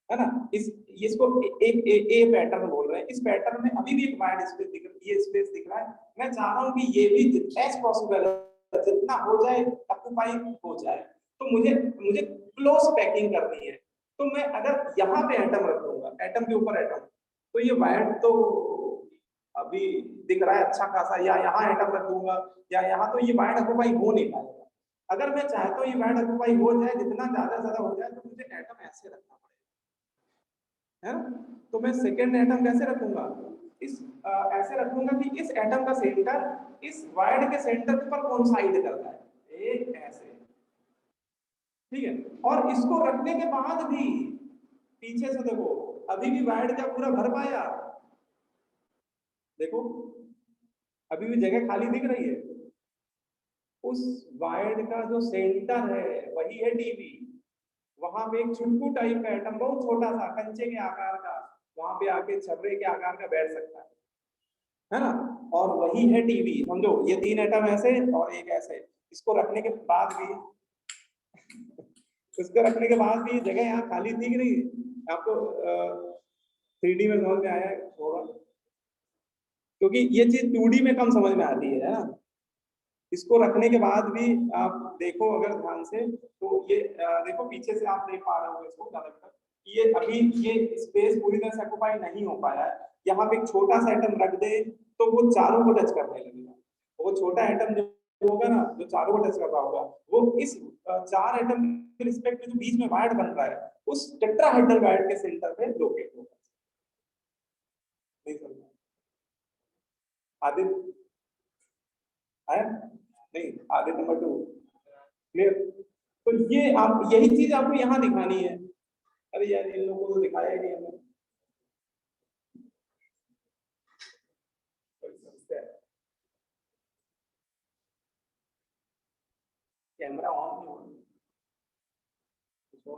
है ना। इसको एक ए पैटर्न बोल रहे हैं। इस पैटर्न में अभी भी एक वायर स्पेस दिख रहा है, ये स्पेस दिख रहा है। मैं चाह रहा हूं कि ये भी एज पॉसिबल जितना हो जाए ऑक्यूपाई हो जाए। तो मुझे क्लोज पैकिंग करनी है। तो मैं अगर यहाँ पे एटम रख दूंगा, एटम के ऊपर एटम, तो ये वायर तो अभी दिख रहा है अच्छा खासा, या यहाँ एटम रख दूंगा या यहाँ, तो ये वायर ऑक्यूपाई हो नहीं पाएगा। अगर मैं चाहता हूँ ये वायर ऑक्यूपाई हो जाए, जितना ज्यादा हो जाए, तो मुझे एटम ऐसे रखना पड़ेगा, है ना। तो मैं सेकेंड एटम कैसे रखूंगा, इस ऐसे रखूंगा कि इस एटम का सेंटर इस वायर के सेंटर पर कोइंसाइड करता है, एक ऐसे, ठीक है। और इसको रखने के बाद भी पीछे से देखो अभी भी वायर क्या पूरा भर पाया, देखो अभी भी जगह खाली दिख रही है। उस वायर का जो सेंटर है वही है टीवी, वहां पे एक चुटकू टाइप का एटम बहुत छोटा सा कंचे के आकार का वहां पे आके छर्रे के आकार का बैठ सकता है ना। और वही है टीवी, समझो ये 3 एटम ऐसे और एक ऐसे, इसको रखने के बाद भी इसको रखने के बाद भी जगह यहाँ खाली दिख रही है आपको। 3D में समझ में आया होगा, क्योंकि ये चीज 2D में कम समझ में आती है ना। इसको रखने के बाद भी आप देखो अगर ध्यान से, तो ये देखो पीछे से आप देख पा रहे हो इसको ज्यादातर, ये अभी ये स्पेस पूरी तरह से ऑक्यूपाई नहीं हो पाया है। यहाँ पे एक छोटा सा एटम रख दे तो वो चारों को टच करने लगेगा। वो छोटा एटम जो होगा ना, जो चारों को टच कर रहा होगा, वो इस 4 एटम के रिस्पेक्ट में जो बीच में वायर बन रहा है उस टेट्राहेड्रल वायर के सेंटर पे लोकेट होगा। नहीं समझा आदित्य, आया नहीं, आगे नंबर 2 क्लियर। तो ये आप यही चीज आपको यहाँ दिखानी है। अरे यार इन लोगों को तो दिखाया ही नहीं हमें, कैमरा ऑन नहीं हो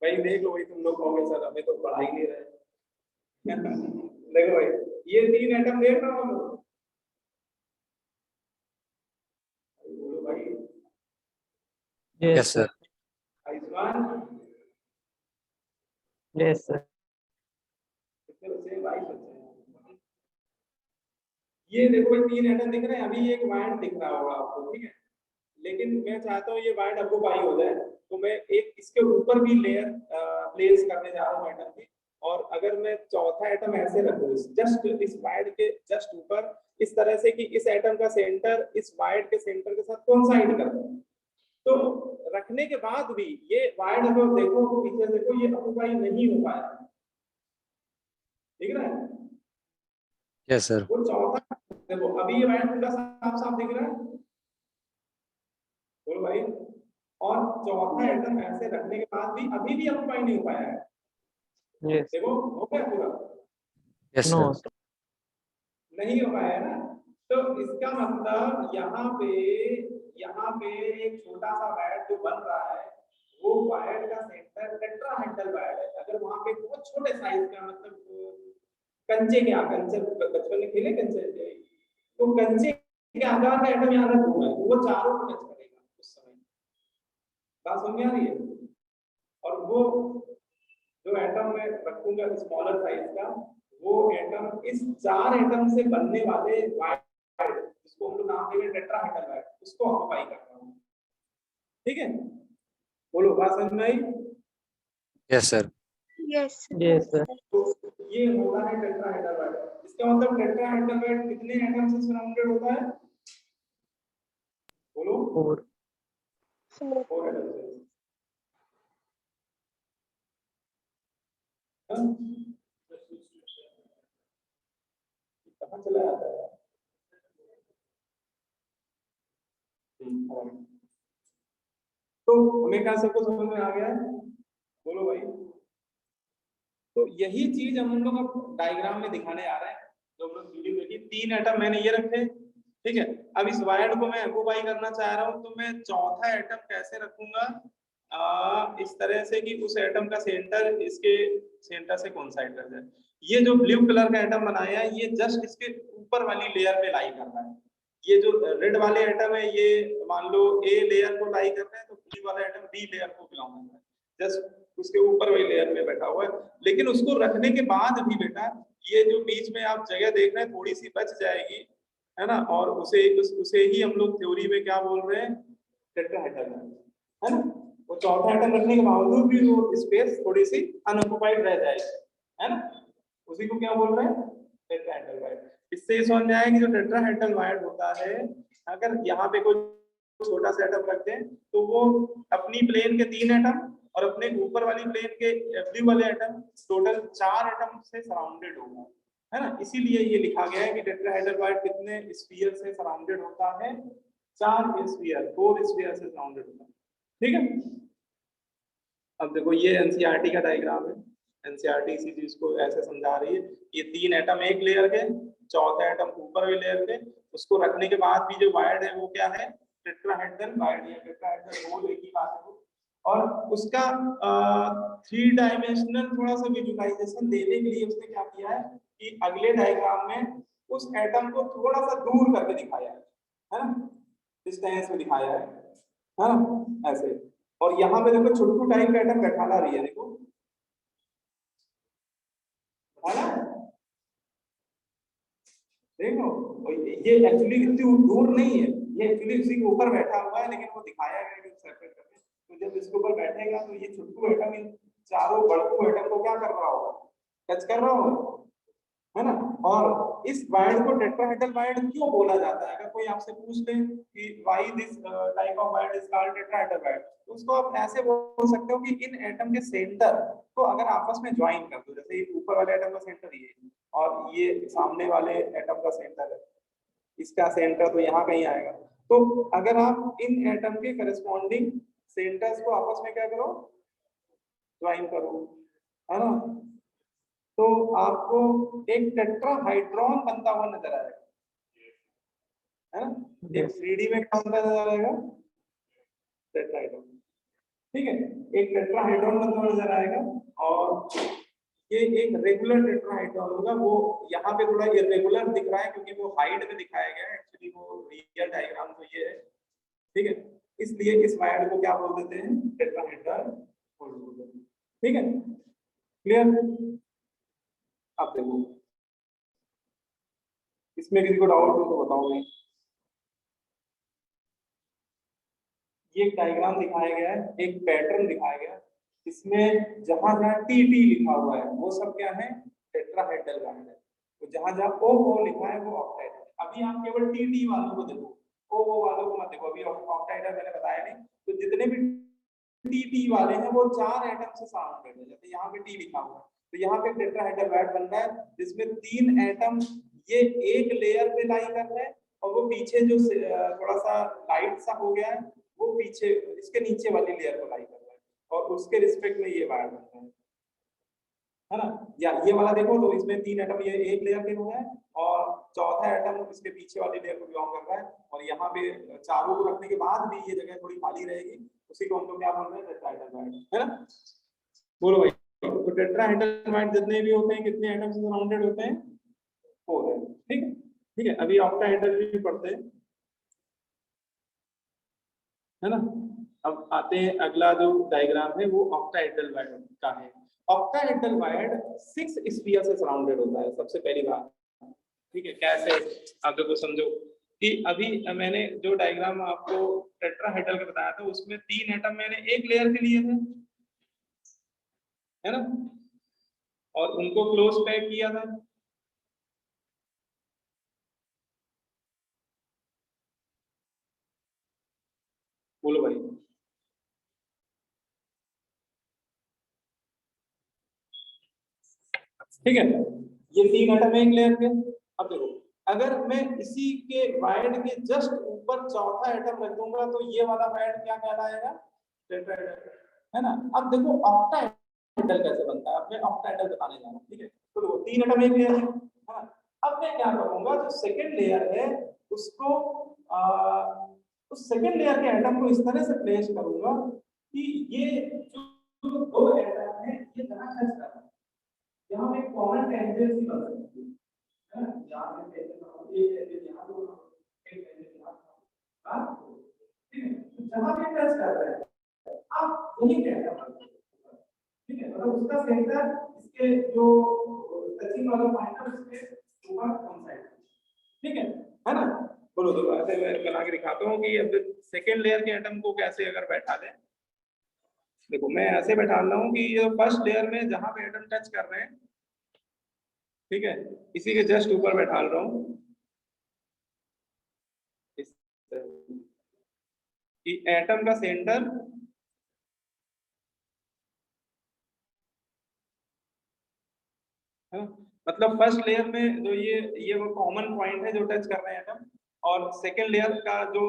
भाई, देख लो भाई, तुम लोग कहोगे सर हमें तो पढ़ा ही नहीं रहे। देखो भाई ये 3 एटम देख रहा हूँ, बोलो भाई। Yes sir. Ayushman yes sir. कितने बच्चे हैं, 22 बच्चे हैं। ये देखो भाई 3 एटम दिख रहे हैं, अभी एक वायर दिख रहा होगा आपको, ठीक है। लेकिन मैं चाहता हूँ ये वायर ऑक्यूपाई हो जाए, तो मैं एक इसके ऊपर भी लेयर प्लेस करने जा रहा हूँ एटम की, और अगर मैं चौथा एटम ऐसे रखूं जस्ट इस वाइड के जस्ट ऊपर इस तरह से कि इस एटम का सेंटर इस वाइड के सेंटर के साथ कोइंसाइड कर रहा है, तो रखने के बाद भी ये वाइड अगर देखो तो पीछे देखो ये ऑक्यूपाई नहीं हो पाया, ठीक है ना? Yes sir. वो चौथा देखो अभी ये वाइड पूरा साफ साफ दिख रहा है, बोलो भाई। और चौथा एटम ऐसे रखने के बाद भी अभी भी ऑक्यूपाई नहीं हो पाया है, Yes. देखो हो गया पूरा यस No. सर। नहीं हो पाया है ना। तो इसका मतलब यहाँ पे एक छोटा सा वायड जो बन रहा है वो वायड का सेंटर टेट्राहेड्रल वायड है। अगर वहां पे बहुत छोटे साइज का मतलब कंचे के कंचे बचपन में खेले कंचे, तो कंचे के आकार का एटम यहाँ रखूंगा वो चारों को टच करेगा उस समय, बात समझ में आ रही है? और वो जो एटम मैं रखूंगा स्मॉलर साइज का वो एटम इस चार एटम से बनने वाले वायड जिसको हम लोग नाम देंगे टेट्राहेड्रल वायड उसको ऑक्यूपाई कर रहा हूं, ठीक है? बोलो बात समझ में आई? Yes sir. Yes Yes, sir. तो ये होता है टेट्राहेड्रल वायड। इसका मतलब टेट्राहेड्रल वायड कितने एटम से सराउंडेड होता है? बोलो 4. 4 एटम से। कहाँ चला जाता है? तो हमें क्या सबको समझ में आ गया है? बोलो भाई। तो यही चीज हम लोग अब डायग्राम में दिखाने आ रहे हैं जो हम लोग वीडियो देखी। 3 एटम मैंने ये रखे, ठीक है? अब इस वायड को मैं ऑक्यूपाई करना चाह रहा हूँ तो मैं चौथा एटम कैसे रखूंगा? इस तरह से कि उस एटम का सेंटर इसके सेंटर से कोइंसाइड कर जाए। ये जो ब्लू कलर का एटम बनाया है ये जस्ट इसके ऊपर वाली लेयर पे लाई कर रहा है। ये जो रेड वाले एटम है ये मान लो ए लेयर को लाई कर रहे हैं तो ब्लू वाला एटम बी लेयर को बिलोंग करता है, जस्ट उसके ऊपर वाली लेयर में बैठा हुआ है। लेकिन उसको रखने के बाद भी बेटा ये जो बीच में आप जगह देख रहे हैं थोड़ी सी बच जाएगी, है ना? और उसे ही हम लोग थ्योरी में क्या बोल रहे हैं? टेट्राहेड्रल, है ना? वो चौथा एटम रखने के बावजूद भी वो स्पेस थोड़ी सी अनऑक्युपाइड रह जाएगी, है ना? उसी को क्या बोल रहे हैं? Tetrahedral wide. इससे ये समझ में आया कि जो टेट्राहेड्रल वायड होता है अगर यहाँ पे कोई छोटा सा एटम रखते हैं तो वो अपनी प्लेन के 3 एटम और अपने ऊपर वाली प्लेन के ब्लू वाले एटम टोटल 4 एटम से सराउंडेड होगा, है ना? इसीलिए ये लिखा गया है कि टेट्राहेड्रल वायड कितने स्फीयर से सराउंडेड होता है? 4 स्फीयर, 4 स्फीयर से सराउंडेड होता है, ठीक है? अब देखो ये एनसीईआरटी का डायग्राम है। एनसीईआरटी इसी चीज को ऐसे समझा रही है, ये 3 एटम एक लेयर के, चौथा एटम ऊपर वाले लेयर पे, उसको रखने के बाद भी जो वायड है वो क्या है? टेट्राहेड्रल वायड या टेट्राहेड्रल होल, एक ही बात है। और उसका 3 डायमेंशनल थोड़ा सा विजुअलाइजेशन देने के लिए उसने क्या किया है कि अगले डायग्राम में उस एटम को थोड़ा सा दूर करके दिखाया है ना? डिस्टेंस में दिखाया है ना? ऐसे। और यहाँ पे देखो छोटू टाइप का एटम बैठा ला रही है, देखो देखो ये एक्चुअली इतनी दूर नहीं है, ये एक्चुअली उसी के ऊपर बैठा हुआ है लेकिन वो दिखाया गया है सर्कल करके। तो जब इसके ऊपर बैठेगा तो ये छोटू एटम इन चारों बड़कू एटम को क्या कर रहा होगा? टच कर रहा होगा, है ना? और इस वायड को टेट्राहेड्रल वायड क्यों बोला जाता है? अगर कोई आपसे पूछ ले कि why this type of wide is called tetrahedral wide, तो उसको आप ऐसे बोल सकते हो कि इन एटम के सेंटर को अगर आपस में ज्वाइन कर दो, जैसे ये ऊपर वाले एटम का सेंटर ये और ये सामने वाले एटम का सेंटर है, इसका सेंटर तो यहाँ कहीं आएगा। तो अगर आप इन एटम के करस्पॉन्डिंग सेंटर्स को आपस में क्या करो? ज्वाइन करो, है ना? तो आपको एक टेट्राहाइड्रॉन बनता हुआ नजर आएगा, है ना? एक 3D में क्या बनता नजर आएगा? टेट्राहाइड्रॉन, ठीक है? एक टेट्राहाइड्रॉन बनता हुआ नजर आएगा और ये एक रेगुलर टेट्राहाइड्रॉन होगा। वो यहाँ पे थोड़ा इरेगुलर दिख रहा है क्योंकि वो हाइट में दिखाया गया है, एक्चुअली वो रियल डायग्राम तो ये है, ठीक है? इसलिए इस वायड को क्या बोल देते हैं? टेट्राहेड्रल, ठीक है? क्लियर? अब देखो इसमें किसी को डाउट हो तो बताओ। ये एक डायग्राम दिखाया गया है, एक पैटर्न दिखाया गया है। इसमें जहां जहां टी लिखा हुआ है वो सब क्या है, टेट्राहेड्रल वायर है। तो जहां जहां ओ लिखा है वो ऑक्टाइड है। अभी आप केवल टी वालों को देखो, ओ वालों को मत देखो, अभी ऑक्टाइड है मैंने बताया नहीं। तो जितने भी टी वाले हैं वो 4 एटम से सराउंडेड है। जैसे यहाँ पे टी लिखा हुआ है तो यहाँ पे टेट्राहेड्रल वायर बन रहा है जिसमें 3 एटम ये एक लेयर पे लाई कर रहे हैं और वो पीछे जो थोड़ा सा लाइट सा हो गया है वो पीछे इसके नीचे वाली लेयर को लाई कर रहा है और उसके रिस्पेक्ट में ये वायर बनता है ना। या ये वाला देखो तो इसमें 3 एटम ये एक लेयर पे हो गए और चौथा एटम इसके पीछे वाली लेयर को बिलोंग कर रहा है और यहाँ पे चारों को रखने के बाद भी ये जगह थोड़ी खाली रहेगी, उसी को हम लोग क्या बोल रहे हैं, टेट्राहेड्रल वायर, है ना। बोलो भाई, तो टेट्राहेड्रल वायर जितने भी होते हैं कितने एटम से सराउंडेड होते हैं, 4 है। ठीक है, ठीक है। अभी ऑक्टाहेड्रल भी पढ़ते हैं, है ना। अब आते हैं अगला जो डायग्राम है वो ऑक्टाहेड्रल वायर का है। ऑक्टाहेड्रल वायर 6 स्फीयर से सराउंडेड होता है सबसे पहली बात। ठीक है, कैसे आप देखो समझो कि अभी मैंने जो डायग्राम आपको टेट्राहेड्रल का बताया था उसमें 3 एटम मैंने एक लेयर के लिए थे, है ना, और उनको क्लोज पैक किया था। बोलो भाई, ठीक है, ये 3 एटम एक लेयर के। अब देखो अगर मैं इसी के वायर के जस्ट ऊपर चौथा एटम रख दूंगा तो ये वाला वायर क्या कहलाएगा, टेट्राहेड्रल, है ना। अब देखो ऑक्टाहेड्रल कैसे बनता है, अब मैं ऑक्टाहेड्रल बताने जा रहा हूं। ठीक है, तो देखो 3 एटम एक लेयर है ना। अब मैं क्या करूंगा, जो सेकंड लेयर है उसको उस सेकंड लेयर के एटम को इस तरह से प्लेस करूंगा कि ये जो 2 एटम है ये जहां टच कर रहा है यहाँ पे कॉमन टेंडेंसी बन सकती है ना। यहाँ पे एक यहाँ दो एक यहाँ, हाँ ठीक है, जहाँ पे टच कर रहे हैं आप वही कहना पड़ेगा। ठीक है, मतलब उसका सेंटर इसके जो टचिंग वाला पॉइंट है उसके ऊपर कौन सा है, ठीक है ना। बोलो तो ऐसे मैं बना के दिखाता हूँ कि अब सेकेंड लेयर के एटम को कैसे अगर बैठा दें। देखो मैं ऐसे बैठा रहा हूँ कि ये फर्स्ट लेयर में जहां पे एटम टच कर रहे हैं, ठीक है, इसी के जस्ट ऊपर बैठा रहा हूँ कि एटम का सेंटर है, मतलब फर्स्ट लेयर में जो ये वो कॉमन पॉइंट है जो टच कर रहे हैं एटम, और सेकेंड लेयर का जो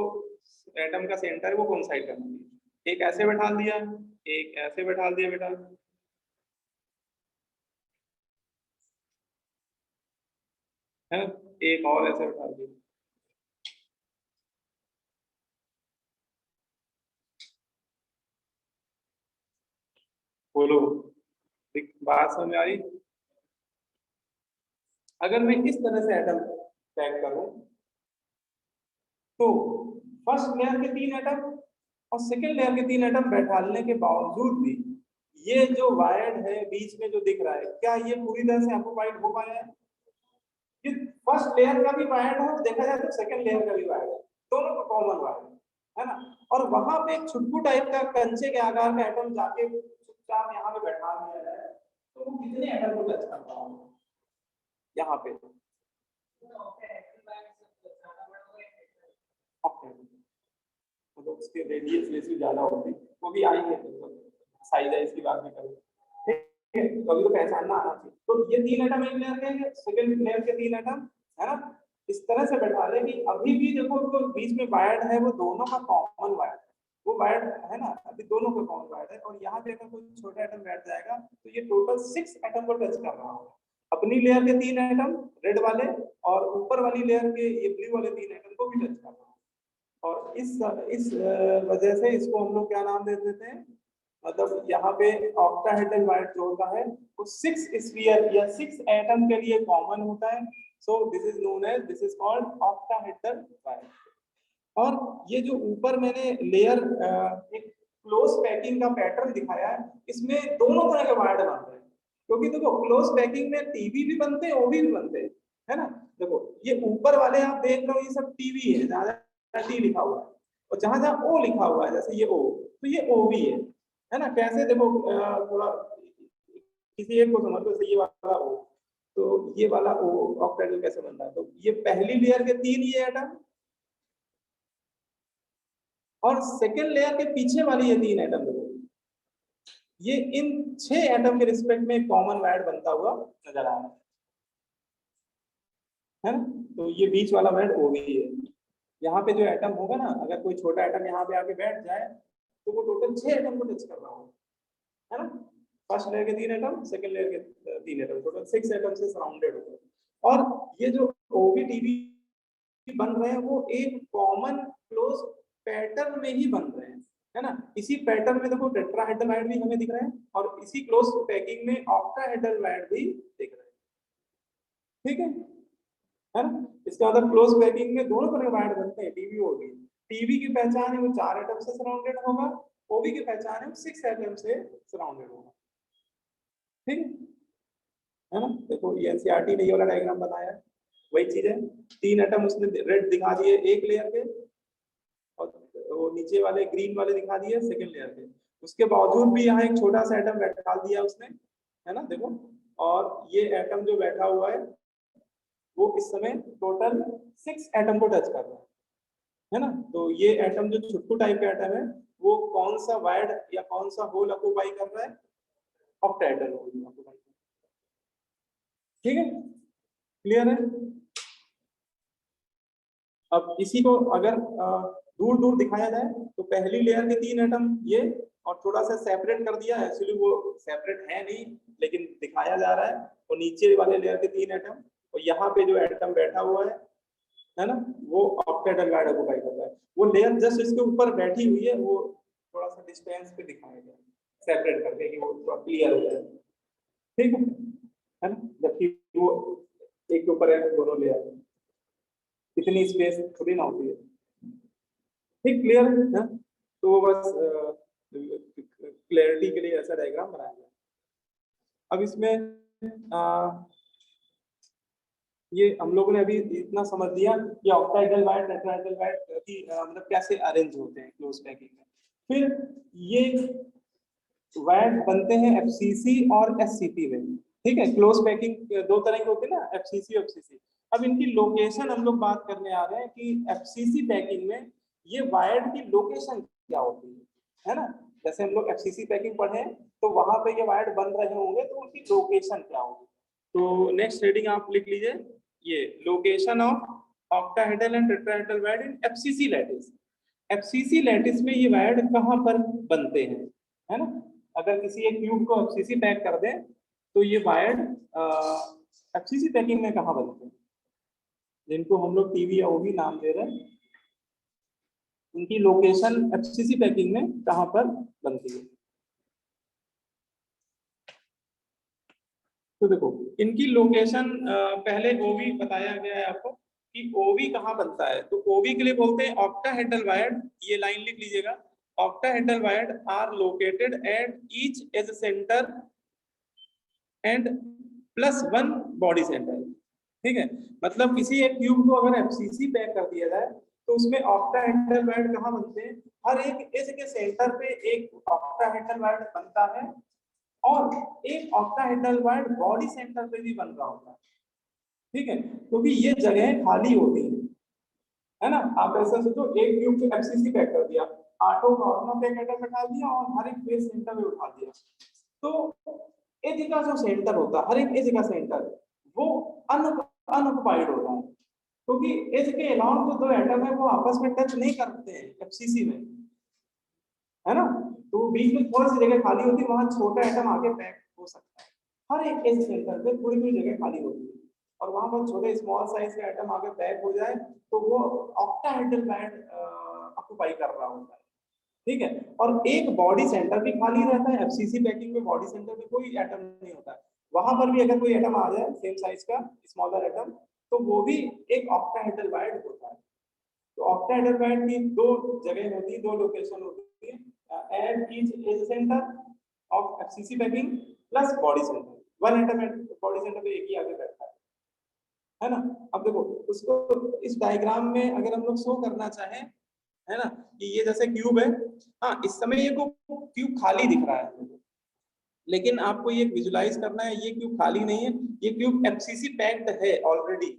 एटम का सेंटर है वो कौन साइड करना है। एक ऐसे बैठा दिया, एक ऐसे बैठा दिया बेटा, है, एक और ऐसे बैठा दिया। बोलो बात समझ में आ रही। अगर मैं इस तरह से एटम पैक करूं तो फर्स्ट लेयर के 3 एटम और सेकेंड लेयर के 3 एटम बैठाने के बावजूद भी ये जो वायर है बीच में जो दिख रहा है, क्या ये पूरी तरह से ऑक्युपाइड हो पाया है। कि फर्स्ट लेयर का भी वायर है, देखा जाए तो सेकेंड लेयर का भी वायर है, दोनों का कॉमन वायर है ना। और वहां पे एक छुटकू टाइप का कंचे के आकार का एटम जाके चुपचाप यहाँ पे बैठा दिया जाए तो वो कितने एटम को टच करता है यहाँ पे। मतलब उसके रेडियस वैसे ज्यादा होती है, वो भी आएंगे साइज है इसकी बात नहीं करूँ, ठीक है, तो अभी तो पहचानना आना चाहिए। तो ये 3 एटम एक लेयर के, सेकंड लेयर के 3 एटम, है ना, इस तरह से बैठा ले कि अभी भी देखो तो बीच में वायर है वो दोनों का कॉमन वायर, वो वायर है ना, अभी दोनों का कॉमन वायर है। और यहाँ पे अगर कोई छोटा एटम बैठ जाएगा तो ये टोटल 6 एटम को टच कर रहा होगा, अपनी लेयर के 3 एटम रेड वाले और ऊपर वाली लेयर के ये ब्लू वाले 3 एटम को भी टच कर रहा है। और इस वजह से इसको हम लोग क्या नाम दे देते हैं, मतलब यहाँ पे ऑक्टाहेड्रल वायर जो होता है वो 6 स्फीयर या 6 एटम के लिए कॉमन होता है। So this is known as, this is called octahedral void. और ये जो ऊपर मैंने लेयर एक क्लोज पैकिंग का पैटर्न दिखाया है, इसमें दोनों तरह के वायर बनते हैं, क्योंकि देखो क्लोज पैकिंग में टीवी भी बनते हैं, ओवी भी बनते हैं, है ना। देखो ये ऊपर वाले आप देख रहे हो ये सब टीवी है, जहां टी लिखा हुआ है, और जहां जहां ओ लिखा हुआ है जैसे ये ओ, तो ये ओ भी है है ना। कैसे देखो थोड़ा किसी एक को समझ लो, ये वाला O, तो ये वाला O ऑक्टाहेड्रल कैसे बनता है, तो ये पहली लेयर के 3 ये एटम और सेकेंड लेयर के पीछे वाली ये 3 एटम, देखो ये इन 6 एटम के रिस्पेक्ट में कॉमन वायड बनता हुआ नजर आ रहा है ना। तो ये बीच वाला वायड OV है। यहाँ पे जो एटम होगा ना, अगर कोई छोटा एटम यहाँ पे आके बैठ जाए तो वो टोटल 6 एटम को टच कर रहा होगा, है ना। फर्स्ट लेयर के 3 एटम, सेकंड लेयर के 3 एटम, टोटल 6 एटम से सराउंडेड होगा। और ये जो OV-TV बन रहे हैं वो एक कॉमन क्लोज पैटर्न में ही बन रहे हैं, है ना। इसी पैटर्न में देखो टेट्राहेड्रल वायड भी हमें दिख रहा है और इसी क्लोज पैकिंग में ऑक्टाहेड्रल वायड भी दिख रहा है, ठीक है ना। इसका मतलब क्लोज पैकिंग में दोनों तरह के वायड बनते हैं, टीवी और OV। टीवी की पहचान है वो 4 एटम से सराउंडेड होगा, OV की पहचान है वो 6 एटम से सराउंडेड होगा, ठीक है ना। देखो ये एनसीईआरटी ने ये वाला डायग्राम बनाया है, वही चीज है। 3 एटम उसने रेड दिखा दिए एक लेयर पे और वो नीचे वाले ग्रीन वाले दिखा दिए सेकंड लेयर पे। उसके बावजूद भी यहाँ एक छोटा सा एटम बैठा दिया उसने, है ना, देखो। और ये एटम जो बैठा हुआ है वो इस समय टोटल 6 एटम को टच कर रहा है ना। तो ये एटम जो छुट्टू टाइप का एटम है वो कौन सा वायड या कौन सा होल ऑक्यूपाई कर रहा है, ऑक्टाहेड्रल होल ऑक्यूपाई, ठीक है, क्लियर है। अब इसी को अगर दूर दूर दिखाया जाए तो पहली लेयर के 3 एटम ये और थोड़ा सा सेपरेट कर दिया, एक्चुअली वो सेपरेट है नहीं लेकिन दिखाया जा रहा है, और नीचे वाले लेयर के 3 एटम और यहाँ पे जो एटम बैठा हुआ है ना, वो ऑक्टाहेड्रल वायड ऑक्यूपाई कर रहा है। वो लेयर जस्ट इसके ऊपर बैठी हुई है, वो थोड़ा सा डिस्टेंस पे दिखाया गया सेपरेट करके कि वो थोड़ा क्लियर हो जाए, ठीक है ना। जबकि वो एक के ऊपर है दोनों लेयर, इतनी स्पेस थोड़ी ना होती है, ठीक, क्लियर है ना। तो वो बस क्लैरिटी के लिए ऐसा डायग्राम बनाया गया। अब इसमें ये हम लोगों ने अभी इतना समझ लिया कि ऑक्टाहेड्रल वायड टेट्राहेड्रल वायड की मतलब कैसे अरेंज होते हैं क्लोज पैकिंग में। फिर ये वायड बनते हैं FCC और SCP में, ठीक है। क्लोज पैकिंग 2 तरह के होते हैं ना, FCC और FCC। अब इनकी लोकेशन हम लोग बात करने आ रहे हैं कि FCC पैकिंग में ये वायड की लोकेशन क्या होती है ना। जैसे हम लोग FCC पैकिंग पढ़े तो वहां पे ये वायड बन रहे होंगे तो उनकी लोकेशन क्या होगी। तो नेक्स्ट हेडिंग आप लिख लीजिए, ये location of octahedral and tetrahedral wide in FCC lattice. FCC lattice में ये वायड कहाँ पर बनते हैं, है ना। अगर किसी एक क्यूब को FCC पैक कर दें तो ये वायड FCC पैकिंग में कहाँ बनते हैं, जिनको हम लोग टीवी या OV नाम दे रहे हैं, उनकी लोकेशन FCC पैकिंग में कहाँ पर बनती है। तो देखो इनकी लोकेशन पहले OV बताया गया है आपको कि OV कहाँ बनता है। तो OV के लिए बोलते हैं ऑक्टाहेड्रल वायड, ये लाइन लिख लीजिएगा, octahedral void are located at each edge centre and +1 body centre, ठीक है। मतलब किसी एक क्यूब को अगर FCC पैक कर दिया जाए तो उसमें ऑक्टाहेड्रल वायड कहाँ बनते हैं, हर एक एज के सेंटर पे एक ऑक्टाहेड्रल वायड बनता है और एक ऑक्टाहेड्रल वायड बॉडी सेंटर पे भी बन रहा होता है, ठीक है। क्योंकि ये जगह खाली होती है ना। आप ऐसा सोचो, एक क्यूब को FCC पैक कर दिया, 8 कॉर्नर पे एटम बैठा दिया और हर एक बेस सेंटर में उठा दिया, तो एज का जो सेंटर होता है, हर एक एज का सेंटर वो अनऑक्युपाइड होता है, क्योंकि एज के अलाउंड जो 2 एटम है वो आपस में टच नहीं करते हैं FCC में, है ना। तो बीच में थोड़ी सी जगह खाली होती है, वहां छोटा एटम आके पैक हो सकता है। हर एक एज सेंटर पे थोड़ी थोड़ी जगह खाली होती है और वहां पर छोटे स्मॉल साइज के एटम आके पैक हो जाए तो वो ऑक्टाहेड्रल वायड ऑक्युपाई कर रहा होता है, ठीक है। और एक बॉडी सेंटर भी खाली रहता है। FCC पैकिंग में बॉडी सेंटर में कोई एटम नहीं होता है, वहां पर भी अगर कोई एटम आ जाए सेम साइज का स्मॉलर एटम तो वो भी एक ऑक्टाहेड्रल वायड होता है। तो ऑक्टाहेड्रल वायड की 2 जगह होती है, 2 लोकेशन होती है, at each edge centre of FCC packing plus body centre. 1 atom body centre पे एक ही आगे बैठता है ना। अब देखो उसको इस डायग्राम में अगर हम लोग शो करना चाहें, है ना, कि ये जैसे क्यूब है हाँ, इस समय ये क्यूब खाली दिख रहा है, लेकिन आपको ये विजुलाइज करना है ये क्यूब खाली नहीं है, ये क्यूब एफसीसी पैक्ड है ऑलरेडी।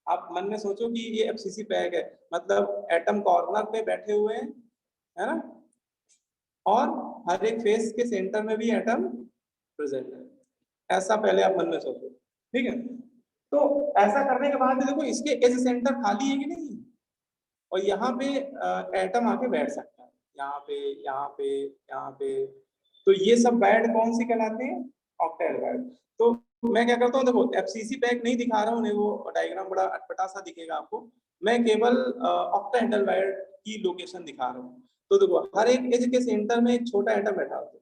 आप मन में सोचो कि ये एफसीसी पैक है, मतलब एटम कॉर्नर पे बैठे हुए हैं, है ना, और हर एक फेस के सेंटर में भी एटम प्रेजेंट है, ऐसा पहले आप मन में सोचो, ठीक है। तो ऐसा करने के बाद देखो इसके एज सेंटर खाली है कि नहीं, और यहाँ पे एटम आके बैठ सकता है, यहाँ पे, यहाँ पे, यहाँ पे। तो ये सब बैंड कौन सी कहलाते हैं, ऑक्टेट बैंड। तो मैं क्या करता हूँ, देखो एफसीसी पैक नहीं दिखा रहा हूँ, नहीं वो डायग्राम बड़ा अटपटा सा दिखेगा आपको, मैं केवल ऑक्टाहेड्रल बैंड की लोकेशन दिखा रहा हूँ। तो देखो हर एक एज के सेंटर में एक छोटा एटम बैठा होता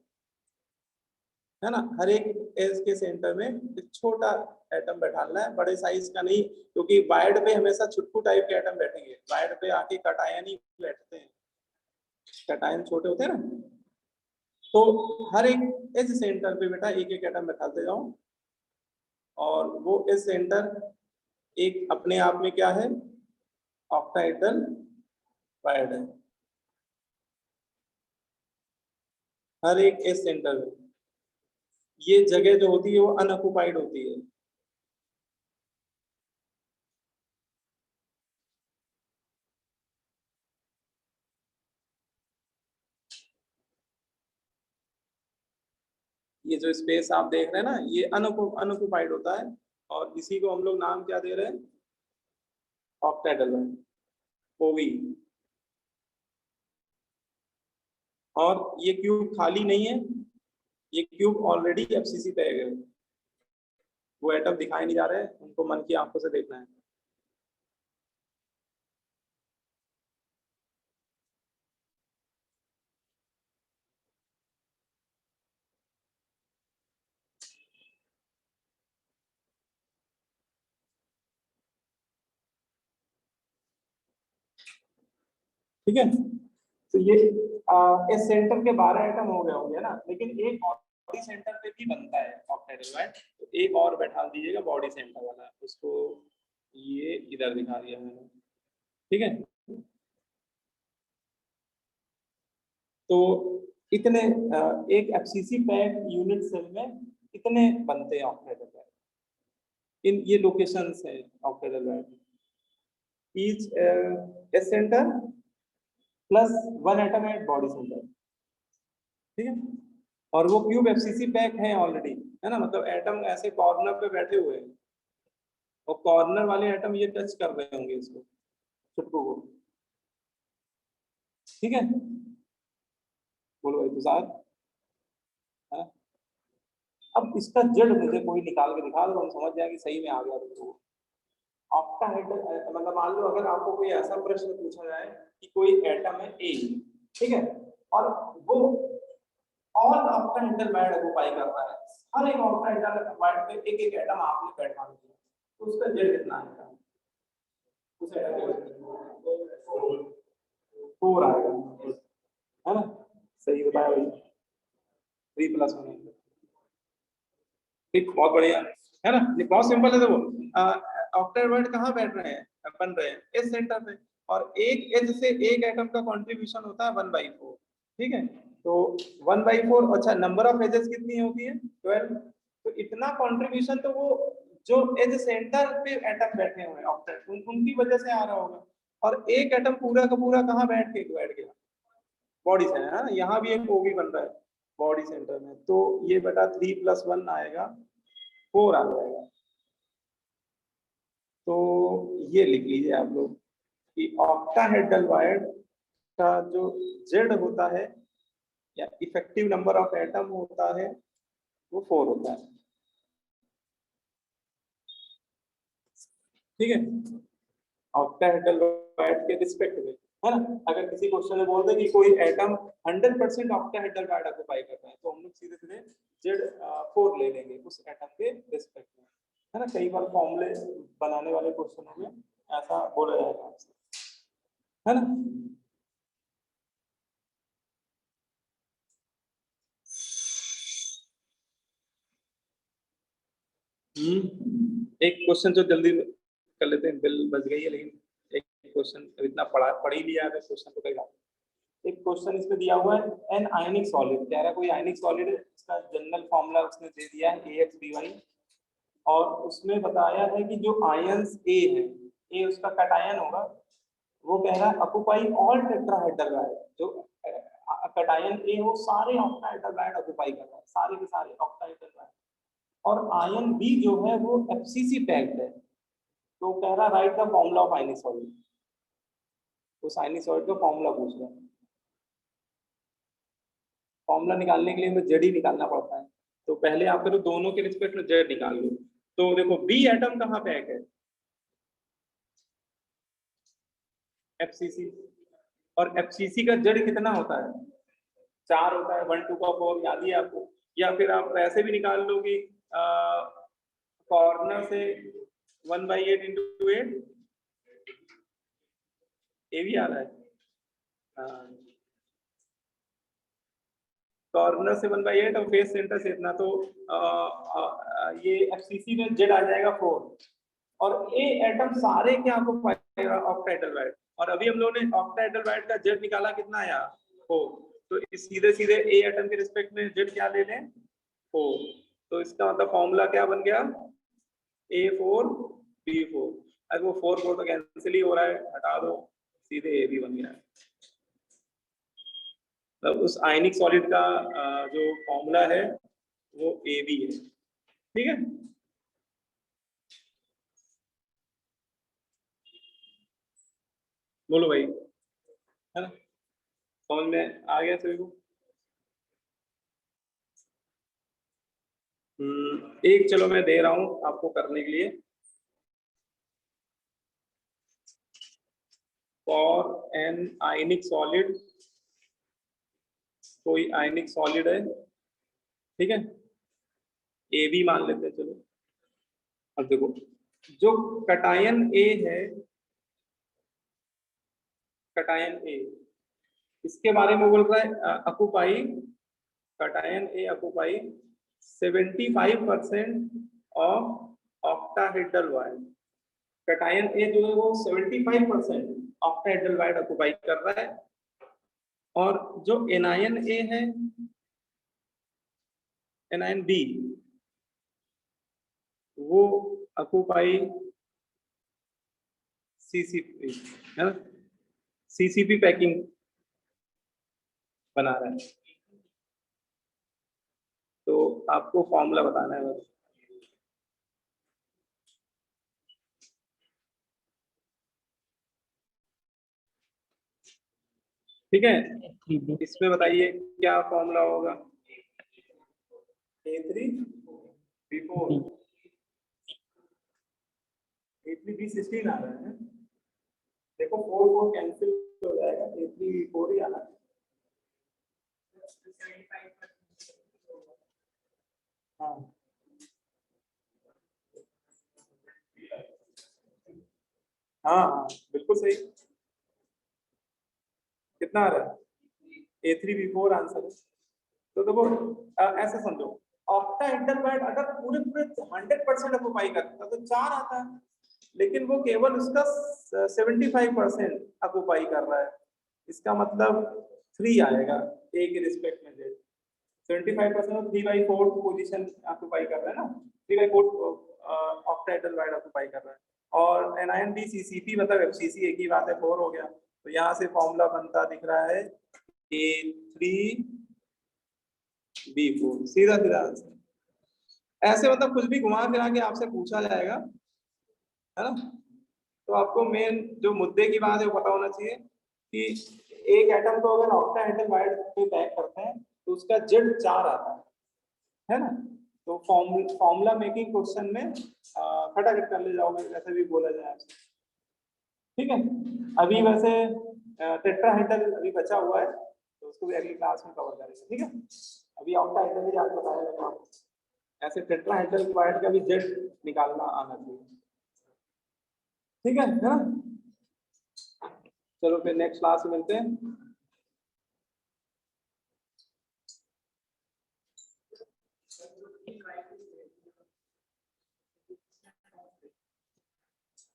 है ना, हर एक एज के सेंटर में एक छोटा एटम बैठाना है, बड़े साइज का नहीं, क्योंकि वायर्ड पे हमेशा छुटकू टाइप के एटम बैठेंगे, वायर्ड पे आके कटायन ही बैठते हैं, कटायन छोटे होते हैं ना। तो हर एक एज सेंटर पे बेटा एक एक एटम बैठाते जाओ, और वो एज सेंटर एक अपने आप में क्या है, ऑक्टाहेड्रल वायर्ड है, हर एक एज सेंटर में। ये जगह जो होती है वो अनऑक्युपाइड होती है, ये जो स्पेस आप देख रहे हैं ना, ये अनऑक्युपाइड होता है, और इसी को हम लोग नाम क्या दे रहे हैं, ऑक्टाहेड्रल बैंड, ओवी। और ये क्यूब खाली नहीं है, ये क्यूब ऑलरेडी एफसीसी पे है, वो एटम दिखाई नहीं जा रहे हैं, उनको मन की आंखों से देखना है। ठीक है, तो ये इस सेंटर के 12 एटम हो गए होंगे ना, लेकिन एक बॉडी सेंटर पे भी बनता है ऑक्टाहेड्रल बैंड, तो एक और बैठा दीजिएगा बॉडी सेंटर वाला, उसको ये इधर दिखा दिया मैंने, ठीक है। तो इतने एक एफसीसी पैक यूनिट सेल में इतने बनते हैं ऑक्टाहेड्रल बैंड, इन ये लोकेशंस है octahedral band, each S centre plus 1 atom at body centre, ठीक है। और वो क्यूब एफसीसी पैक है ऑलरेडी, है ना, मतलब एटम ऐसे कॉर्नर पे बैठे हुए हैं, और कॉर्नर वाले एटम ये टच कर रहे होंगे इसको, छुटकू को, ठीक है। बोलो भाई तुषार, है? अब इसका जड़ मुझे कोई निकाल के दिखा दो, हम समझ जाएंगे सही में आ गया। तो ऑक्टाहेड्रल मतलब मान लो अगर आपको कोई ऐसा प्रश्न पूछा जाए कि कोई एटम है ए, ठीक है, और वो और ऑक्टाहेड्रल बैंड ऑक्युपाई करता है, हर एक ऑक्टाहेड्रल बैंड पे एक एक एटम आपने बैठा दिया, तो उसका जेड कितना आएगा, उस एटम का 4 आएगा, है ना, सही बताया भाई, 3 + 1, ठीक, बहुत बढ़िया, है ना, ये बहुत सिंपल है। देखो ऑक्टाहेड्रल बैंड कहाँ बैठ रहे हैं, बन रहे हैं एज सेंटर पे, और एक एज से एक एटम का कंट्रीब्यूशन होता है 1/4, ठीक है। तो 1/4, अच्छा नंबर ऑफ एजेस कितनी होती है, 12, तो इतना कंट्रीब्यूशन तो वो जो एज सेंटर पे एटम बैठे हुए हैं ऑक्टाहेड्रल, उनकी वजह से आ रहा होगा, और एक एटम पूरा का पूरा कहाँ बैठ गया, बॉडी से, है ना, यहाँ भी एक ओवी बन रहा है बॉडी सेंटर में, तो ये बेटा 3 + 1 आएगा, 4 आ जाएगा। तो ये लिख लीजिए आप लोग कि ऑक्टाहेड्रल वायर्ड का जो जेड होता है या इफेक्टिव नंबर ऑफ एटम होता है वो 4 होता है, ठीक है, ऑक्टाहेड्रल वायर्ड के रिस्पेक्ट में, है ना। अगर किसी क्वेश्चन में बोल दे कि कोई एटम 100% ऑक्टाहेड्रल वायर्ड ऑक्युपाई करता है, तो हम लोग सीधे सीधे जेड 4 ले लेंगे उस एटम के रिस्पेक्ट में, है ना। कई बार फॉर्मूले बनाने वाले क्वेश्चनों में ऐसा बोला जाएगा, है ना। एक क्वेश्चन जो जल्दी कर लेते हैं, बिल बच गई है, लेकिन एक क्वेश्चन इतना पढ़ ही लिया है क्वेश्चन तो कई एक क्वेश्चन इसमें दिया हुआ है, एन आयनिक सॉलिड, कह रहा है कोई आयनिक सॉलिड है, इसका जनरल फॉर्मूला उसने दे दिया है AX/BY, और उसमें बताया है कि जो आयंस A है, A उसका कटायन होगा, वो कह रहा है ऑक्युपाई ऑल टेट्राहेड्रल आयन, जो कटायन A हो सारे ऑक्टाहेड्रल आयन ऑक्युपाई कर रहा है, सारे के सारे ऑक्टाहेड्रल आयन, और आयन B जो है वो FCC टैग्ड है, तो कह रहा right the formula of ionic solid, उस आयनिक सॉलिड का फॉर्मूला पूछ रहा है। फॉर्मूला निकालने के लिए हमें जेड ही निकालना पड़ता है, तो पहले आप तो दोनों के रिस्पेक्ट में जेड निकाल लो। तो देखो बी एटम कहाँ पे है, FCC, और FCC का जेड कितना होता है, 4 होता है, 1 2 का 4 याद ही है आपको, या फिर आप ऐसे भी निकाल लो कि कॉर्नर से 1/8 × 8, ये भी आ रहा है, कॉर्नर से 1/8 और फेस सेंटर से इतना, तो ये FCC में जेड आ जाएगा 4, और ए एटम सारे क्या आपको पाएगा ऑक्टाहेड्रल वाइड, और अभी हम लोगों ने ऑक्टाहेड्रल वाइड का जेड निकाला कितना आया 4, तो इस सीधे सीधे ए एटम के रिस्पेक्ट में जेड क्या ले लें 4, तो इसका मतलब फॉर्मूला क्या बन गया A4B4, अब वो 4 तो कैंसिल ही हो रहा है, हटा दो, सीधे ए भी बन गया है। तो उस आयनिक सॉलिड का जो फॉर्मूला है वो AB है, ठीक है। बोलो भाई, है ना, समझ में आ गया सभी को? एक चलो मैं दे रहा हूं आपको करने के लिए, फॉर एन आयनिक सॉलिड, कोई आयनिक सॉलिड है, ठीक है, AB मान लेते हैं, चलो। अब देखो जो कटायन A है, कटायन A, इसके बारे में बोल रहा है occupy, cation A occupy 75% of octahedral wide, cation A जो है वो 75% ऑक्टाहेड्रल वाइड ऑक्युपाई कर रहा है, और जो एनायन A है, एनायन B, वो ऑक्युपाई CCP, है ना, CCP पैकिंग बना रहा है, तो आपको फॉर्मूला बताना है बस। ठीक है, इसमें बताइए क्या फॉर्मूला होगा, A3B4, A3B16 आ रहा है, देखो 4 कैंसिल हो जाएगा, A3B4 ही आना है। हाँ हाँ बिल्कुल सही, कितना आ रहा है, A3B4 आंसर है। तो देखो ऐसे समझो, ऑक्टाहेड्रल वाइड अगर पूरे पूरे 100% ऑक्युपाई करता तो 4 आता है, लेकिन वो केवल उसका 75% ऑक्युपाई कर रहा है, इसका मतलब 3 आएगा ए के रिस्पेक्ट में, 75% 3/4 पोजीशन ऑक्युपाई कर रहा है ना, 3/4 ऑक्टाहेड्रल वाइड ऑक्युपाई कर रहा है, और एनायन B CCP मतलब FCC एक ही बात है, 4 हो गया, तो यहाँ से फॉर्मूला बनता दिख रहा है A3B4, सीधा सीधा आंसर, ऐसे मतलब कुछ भी घुमा फिरा के आपसे पूछा जाएगा, है ना, तो आपको मेन जो मुद्दे की बात है वो पता होना चाहिए कि एक एटम को अगर ऑक्टाहेड्रल वाइड पे पैक करते हैं तो उसका जेड 4 आता है ना, तो फॉर्मूला मेकिंग क्वेश्चन में फटाफट कर ले जाओगे, वैसे भी बोला जाए आपसे, ठीक है। अभी वैसे टेट्राहेड्रल अभी बचा हुआ है, तो उसको भी अगली क्लास में कवर करेंगे, ठीक है। अभी ऑक्टाहेड्रल ही आज बताया जाएगा आपको, ऐसे टेट्राहेड्रल वाइड का भी जेड निकालना आना चाहिए, ठीक है ना। चलो फिर नेक्स्ट क्लास में मिलते हैं।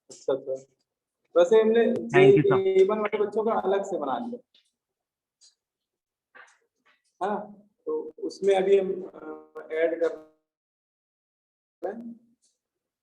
अच्छा, वैसे हमने Thank you, sir. A1 वाले बच्चों का अलग से बना लिया, हाँ, तो उसमें अभी हम ऐड कर रहे हैं